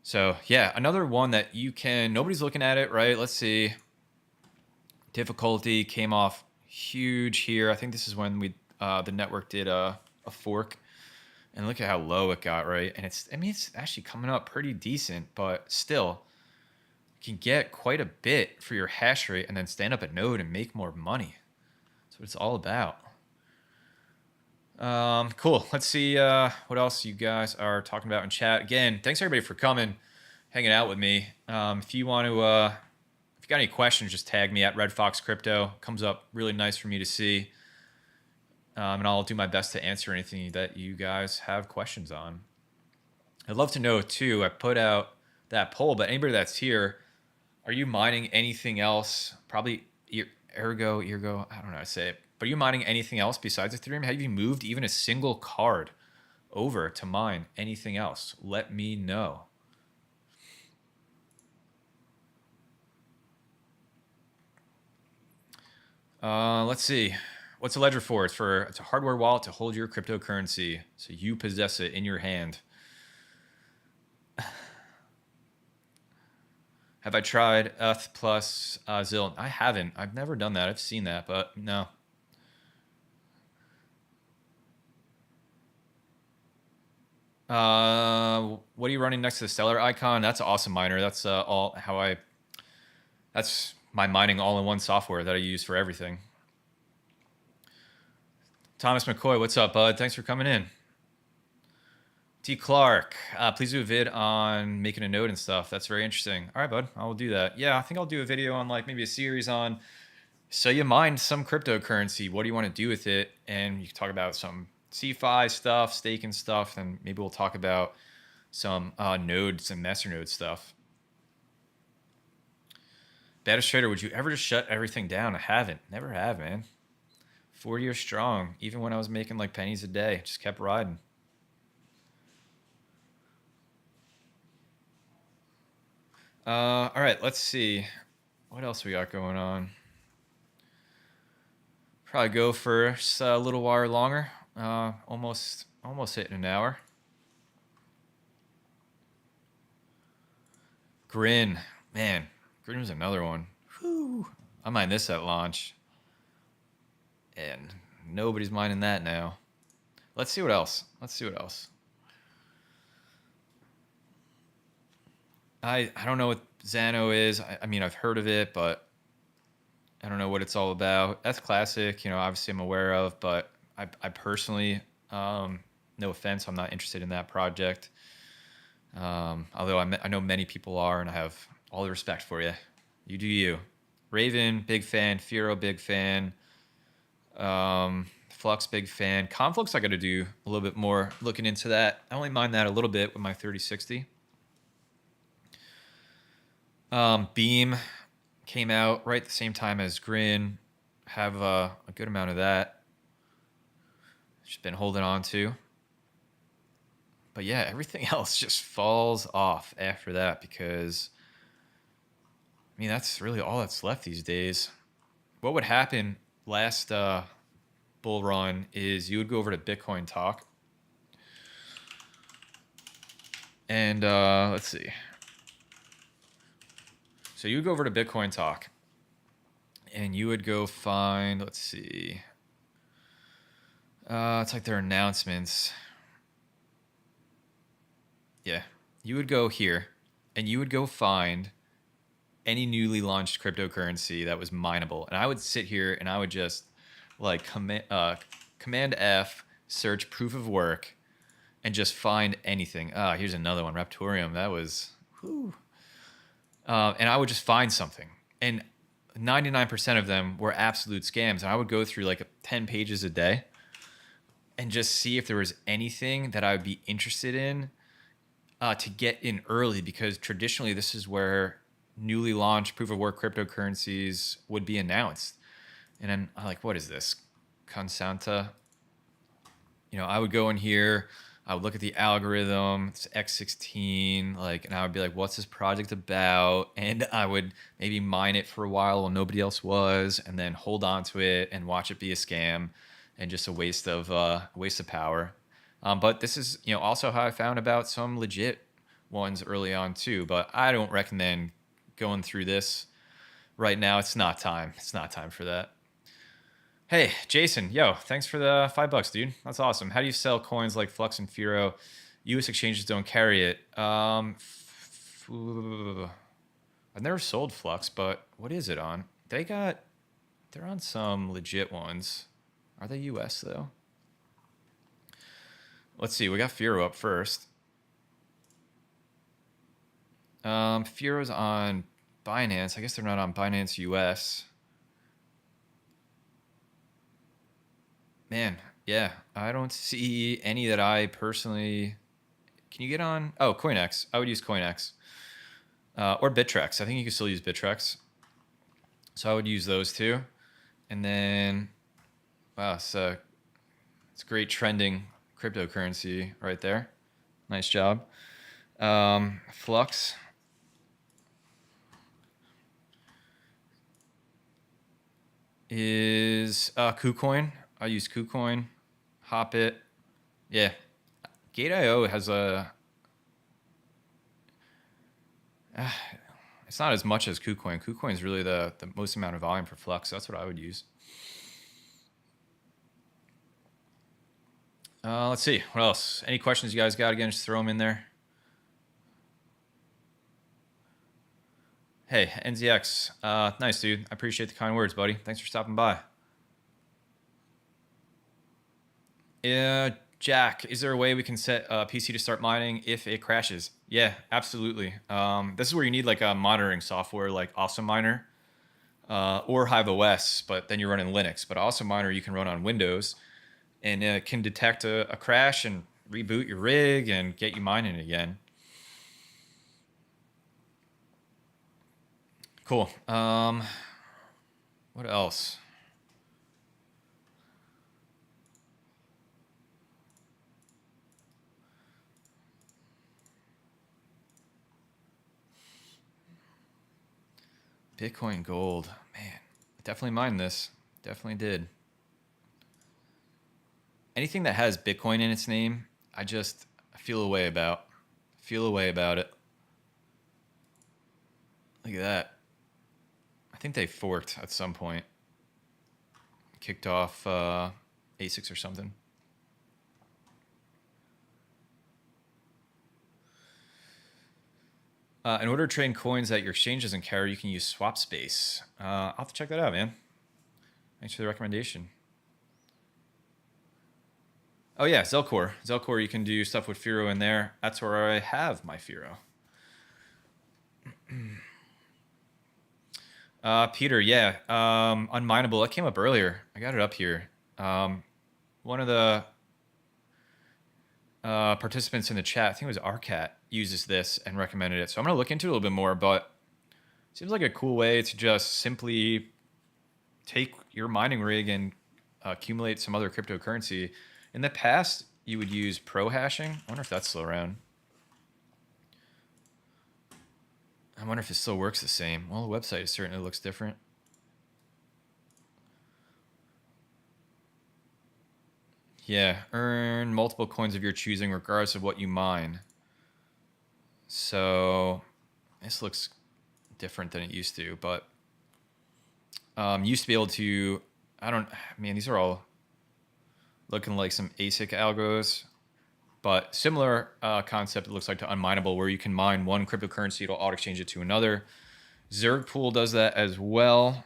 So yeah, another one that nobody's looking at it, right? Let's see. Difficulty came off huge here. I think this is when the network did a fork, and look at how low it got, right? And it's actually coming up pretty decent, but still, you can get quite a bit for your hash rate and then stand up a node and make more money. That's what it's all about. Cool. Let's see what else you guys are talking about in chat. Again, thanks everybody for coming, hanging out with me. If you want to, if you got any questions, just tag me at Red Fox Crypto. Comes up really nice for me to see, and I'll do my best to answer anything that you guys have questions on. I'd love to know too. I put out that poll, but anybody that's here, are you mining anything else? Probably Ergo. I don't know how to say it. But are you mining anything else besides Ethereum? Have you moved even a single card over to mine anything else? Let me know. Let's see. What's a ledger for? It's a hardware wallet to hold your cryptocurrency, so you possess it in your hand. Have I tried ETH plus ZIL? I haven't. I've never done that. I've seen that, but no. What are you running next to the Stellar icon? That's Awesome Miner. That's that's my mining all-in-one software that I use for everything. Thomas McCoy, what's up, bud? Thanks for coming in. T. Clark, please do a vid on making a node and stuff. That's very interesting. All right, bud, I will do that. Yeah, I think I'll do a video on like maybe a series on, so you mined some cryptocurrency. What do you want to do with it? And you can talk about some CeFi stuff, staking stuff, and maybe we'll talk about some nodes and masternode stuff. Baddest trader, would you ever just shut everything down? I haven't. Never have, man. 4 years strong. Even when I was making like pennies a day, just kept riding. All right, let's see. What else we got going on? Probably go for a little while longer. Almost hitting an hour. Grin. Man, Grin was another one. Whew. I mined this at launch. And nobody's minding that now. Let's see what else. I don't know what Xano is. I mean, I've heard of it, but I don't know what it's all about. That's classic. Obviously I'm aware of, but I personally, no offense, I'm not interested in that project. Although I know many people are, and I have all the respect for you. You do you. Raven, big fan. Firo, big fan. Flux, big fan. Conflux, I got to do a little bit more looking into that. I only mind that a little bit with my 3060. Beam came out right at the same time as Grin. Have a good amount of that. Just been holding on to. But yeah, everything else just falls off after that because, I mean, that's really all that's left these days. What would happen last bull run is you would go over to Bitcoin Talk. And let's see. So you would go over to Bitcoin Talk. And you would go find, let's see. It's like their announcements. Yeah. You would go here and you would go find any newly launched cryptocurrency that was mineable. And I would sit here and I would just like Command F, search proof of work, and just find anything. Here's another one, Raptorium. That was, whew. And I would just find something. And 99% of them were absolute scams. And I would go through like 10 pages a day and just see if there was anything that I would be interested in to get in early, because traditionally this is where newly launched proof of work cryptocurrencies would be announced. And then I'm like, what is this? Consanta. I would go in here, I would look at the algorithm, it's X16, and I would be like, what's this project about? And I would maybe mine it for a while nobody else was, and then hold on to it and watch it be a scam and just a waste of power. But this is, also how I found about some legit ones early on too. But I don't recommend going through this right now. It's not time. It's not time for that. Hey, Jason, yo, thanks for the $5, dude. That's awesome. How do you sell coins like Flux and Firo? U.S. exchanges don't carry it. I've never sold Flux, but what is it on? They're on some legit ones. Are they U.S. though? Let's see. We got Firo up first. Firo's on Binance. I guess they're not on Binance US. Man, yeah, I don't see any that I personally. Can you get on? Oh, CoinEx. I would use CoinEx. Or Bittrex. I think you can still use Bittrex. So I would use those two. And then, wow, it's great trending cryptocurrency right there. Nice job. Flux. Is KuCoin. I use KuCoin. Hopit. Yeah. Gate.io has it's not as much as KuCoin. KuCoin is really the most amount of volume for Flux. So that's what I would use. Let's see. What else? Any questions you guys got? Again, just throw them in there. Hey, NZX. Nice, dude. I appreciate the kind words, buddy. Thanks for stopping by. Jack, is there a way we can set a PC to start mining if it crashes? Yeah, absolutely. This is where you need like a monitoring software like Awesome Miner or Hive OS, but then you're running Linux. But Awesome Miner you can run on Windows, and it can detect a crash and reboot your rig and get you mining again. Cool. What else? Bitcoin Gold. Man, definitely mined this. Definitely did. anything that has Bitcoin in its name, I feel a way about. Feel a way about it. Look at that. I think they forked at some point. Kicked off ASICs or something. In order to trade coins that your exchange doesn't carry, you can use SwapSpace. I'll have to check that out, man. Thanks for the recommendation. Oh yeah, Zelcore. Zelcore, you can do stuff with Firo in there. That's where I have my Firo. Peter, yeah. Unminable, that came up earlier. I got it up here. One of the participants in the chat, I think it was Arcat, uses this and recommended it. So I'm going to look into it a little bit more, but it seems like a cool way to just simply take your mining rig and accumulate some other cryptocurrency. In the past, you would use pro hashing. I wonder if that's still around. I wonder if it still works the same. Well, the website certainly looks different. Yeah, earn multiple coins of your choosing regardless of what you mine. So this looks different than it used to, but used to be able to, man, these are all looking like some ASIC algos, but similar concept, it looks like, to Unminable, where you can mine one cryptocurrency, it'll auto-exchange it to another. Zergpool does that as well.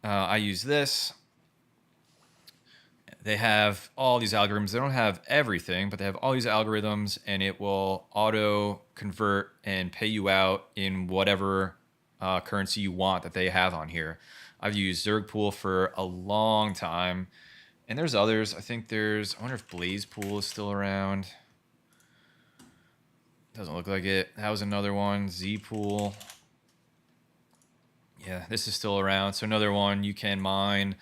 I use this. They have all these algorithms. They don't have everything, but they have all these algorithms, and it will auto-convert and pay you out in whatever currency you want that they have on here. I've used Zergpool for a long time, and there's others. I wonder if Blazepool is still around. Doesn't look like it. That was another one. Zpool. Yeah, this is still around. So another one, you can mine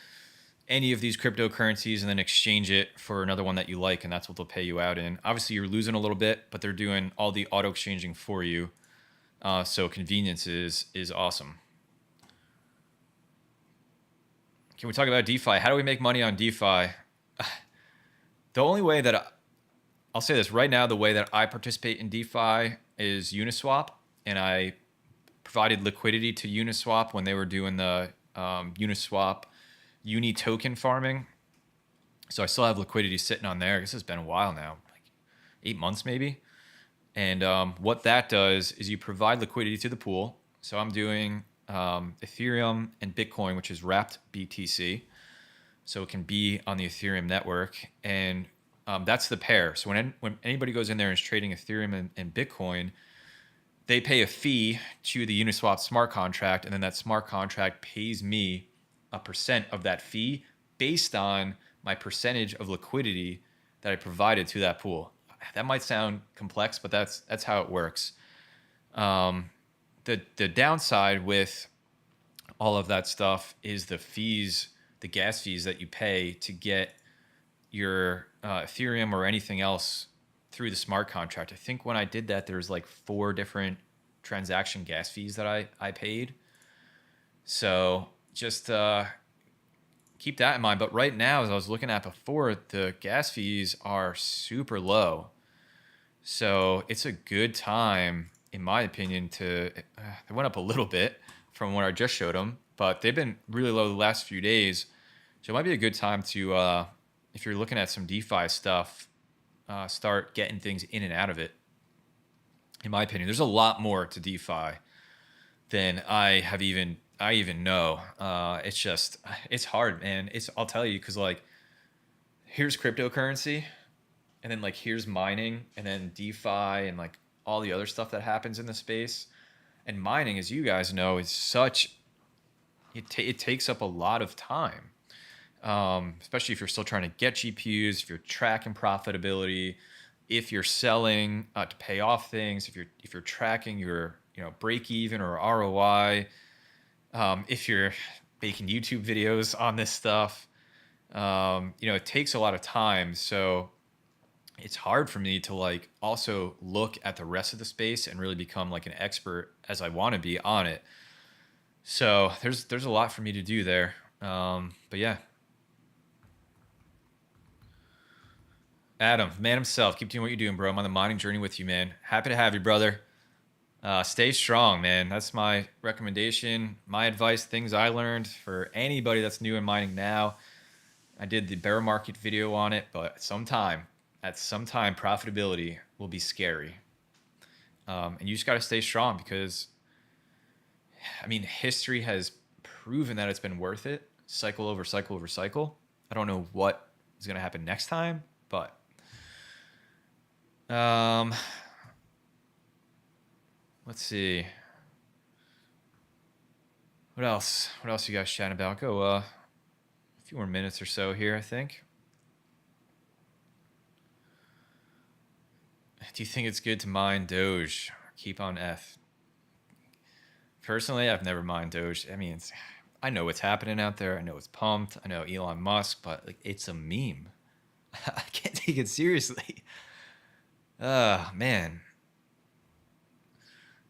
any of these cryptocurrencies and then exchange it for another one that you like, and that's what they'll pay you out in. Obviously, you're losing a little bit, but they're doing all the auto exchanging for you. So convenience is awesome. Can we talk about DeFi? How do we make money on DeFi? The only way that I'll say this right now, the way that I participate in DeFi is Uniswap, and I provided liquidity to Uniswap when they were doing the Uniswap Uni token farming. So I still have liquidity sitting on there. I guess it's been a while now, like 8 months maybe. And what that does is you provide liquidity to the pool. So I'm doing Ethereum and Bitcoin, which is wrapped BTC. So it can be on the Ethereum network. And that's the pair. So when anybody goes in there and is trading Ethereum and Bitcoin, they pay a fee to the Uniswap smart contract. And then that smart contract pays me a percent of that fee based on my percentage of liquidity that I provided to that pool. That might sound complex, but that's how it works. The downside with all of that stuff is the fees, the gas fees that you pay to get your Ethereum or anything else through the smart contract. I think when I did that, there's like 4 different transaction gas fees that I paid. So just keep that in mind. But right now, as I was looking at before, the gas fees are super low. So it's a good time, in my opinion, to they went up a little bit from what I just showed them, but they've been really low the last few days. So it might be a good time to, if you're looking at some DeFi stuff, start getting things in and out of it. In my opinion, there's a lot more to DeFi than I even know. It's hard, man. I'll tell you, because like, here's cryptocurrency, and then like here's mining, and then DeFi, and like all the other stuff that happens in the space. And mining, as you guys know, is it takes up a lot of time, especially if you're still trying to get GPUs, if you're tracking profitability, if you're selling to pay off things, if you're tracking your break even or ROI, if you're making YouTube videos on this stuff, it takes a lot of time. So it's hard for me to like also look at the rest of the space and really become like an expert as I want to be on it. So there's a lot for me to do there. But yeah. Adam, man himself, keep doing what you're doing, bro. I'm on the mining journey with you, man. Happy to have you, brother. Stay strong, man. That's my recommendation, my advice, things I learned for anybody that's new in mining now. I did the bear market video on it, but at some time, profitability will be scary. And you just got to stay strong because, I mean, history has proven that it's been worth it, cycle over cycle over cycle. I don't know what is going to happen next time, but let's see. What else? What else you guys chatting about? Go a few more minutes or so here, I think. Do you think it's good to mine Doge? Keep on F. Personally, I've never mined Doge. I mean, I know what's happening out there. I know it's pumped. I know Elon Musk, but like, it's a meme. I can't take it seriously. Man.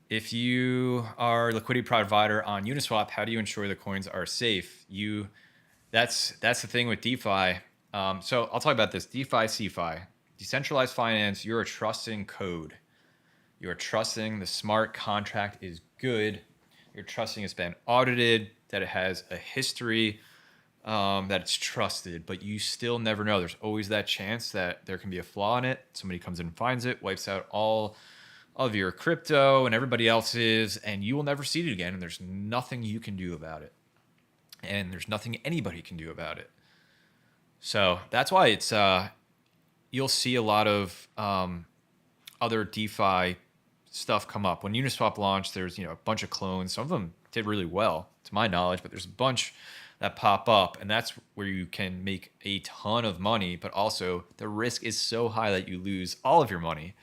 If you are a liquidity provider on Uniswap, how do you ensure the coins are safe? That's the thing with DeFi. So I'll talk about this. DeFi, CeFi, decentralized finance. You're trusting code. You're trusting the smart contract is good. You're trusting it's been audited, that it has a history, that it's trusted. But you still never know. There's always that chance that there can be a flaw in it. Somebody comes in and finds it, wipes out all of your crypto and everybody else's, and you will never see it again. And there's nothing you can do about it. And there's nothing anybody can do about it. So that's why it's you'll see a lot of other DeFi stuff come up. When Uniswap launched, there's a bunch of clones. Some of them did really well, to my knowledge, but there's a bunch that pop up, and that's where you can make a ton of money. But also, the risk is so high that you lose all of your money.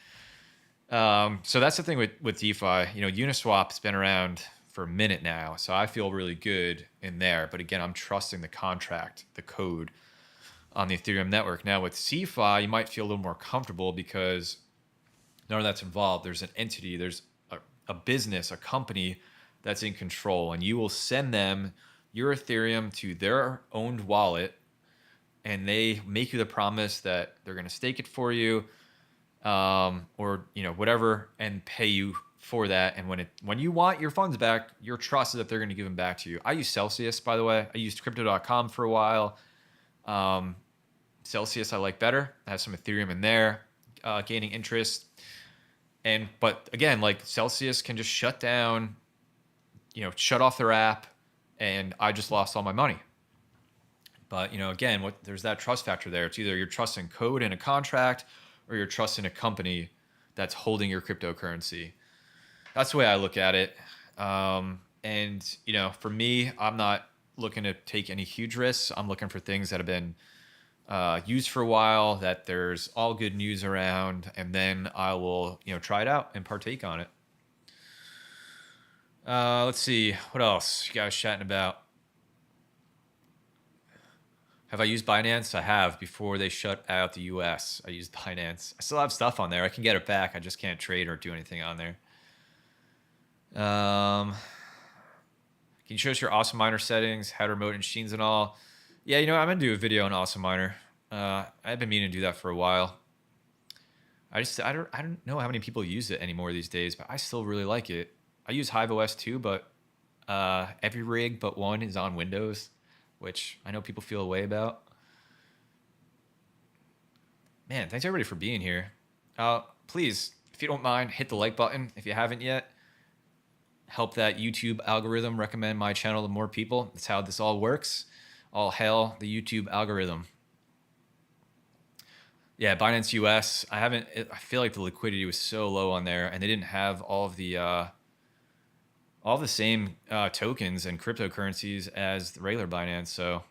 So that's the thing with DeFi. Uniswap's been around for a minute now, so I feel really good in there. But again, I'm trusting the contract, the code on the Ethereum network. Now with CeFi, you might feel a little more comfortable because none of that's involved. There's an entity, there's a business, a company that's in control, and you will send them your Ethereum to their owned wallet, and they make you the promise that they're going to stake it for you, or whatever, and pay you for that. And when you want your funds back, you're trusted that they're going to give them back to you. I use Celsius, by the way. I used Crypto.com for a while. Celsius I like better. I have some Ethereum in there, gaining interest. But again, like Celsius can just shut down, shut off their app, and I just lost all my money. But again, there's that trust factor there. It's either you're trusting code in a contract, or you're trusting a company that's holding your cryptocurrency. That's the way I look at it. And for me, I'm not looking to take any huge risks. I'm looking for things that have been used for a while, that there's all good news around, and then I will try it out and partake on it. Let's see, what else you guys chatting about? Have I used Binance? I have. Before they shut out the US, I used Binance. I still have stuff on there. I can get it back. I just can't trade or do anything on there. Can you show us your Awesome Miner settings, how to remote and machines and all? Yeah, I'm gonna do a video on Awesome Miner. I've been meaning to do that for a while. I don't know how many people use it anymore these days, but I still really like it. I use HiveOS too, but every rig but one is on Windows, which I know people feel a way about. Man, thanks everybody for being here. Please, if you don't mind, hit the like button if you haven't yet. Help that YouTube algorithm recommend my channel to more people. That's how this all works. All hail the YouTube algorithm. Yeah, Binance US. I feel like the liquidity was so low on there, and they didn't have all the same tokens and cryptocurrencies as the regular Binance. So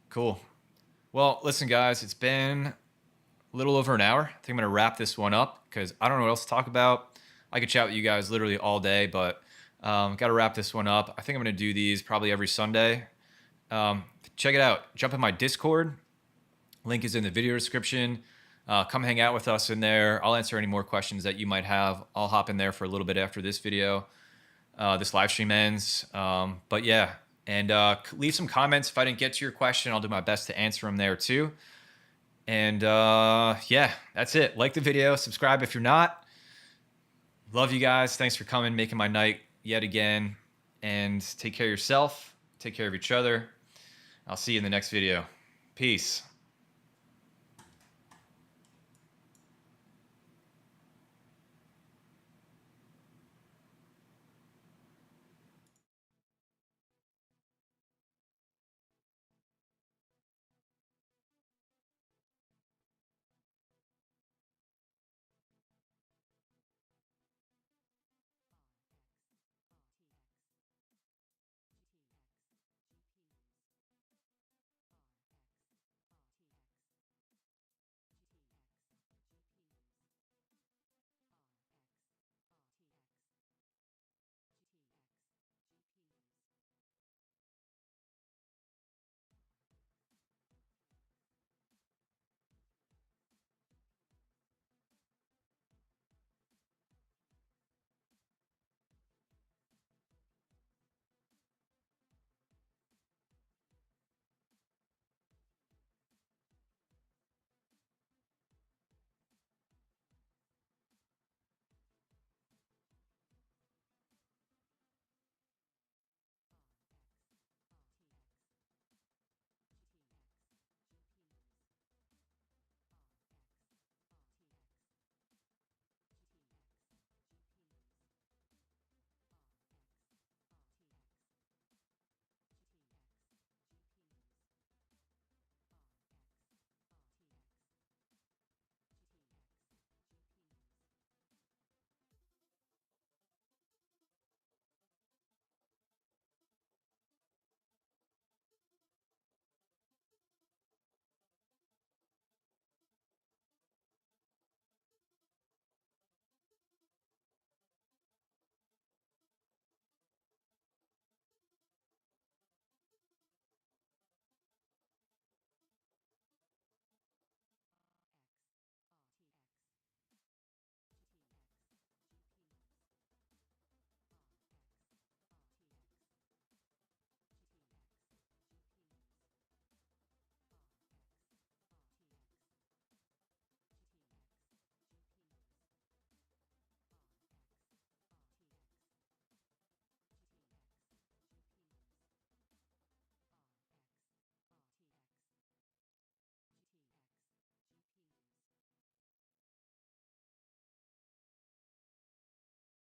cool. Well, listen, guys, it's been a little over an hour. I think I'm going to wrap this one up because I don't know what else to talk about. I could chat with you guys literally all day, but got to wrap this one up. I think I'm going to do these probably every Sunday. Check it out. Jump in my Discord. Link is in the video description. Come hang out with us in there. I'll answer any more questions that you might have. I'll hop in there for a little bit after this video. This live stream ends. But yeah, And leave some comments. If I didn't get to your question, I'll do my best to answer them there too. And yeah, that's it. Like the video, subscribe if you're not. Love you guys. Thanks for coming, making my night yet again. And take care of yourself. Take care of each other. I'll see you in the next video. Peace.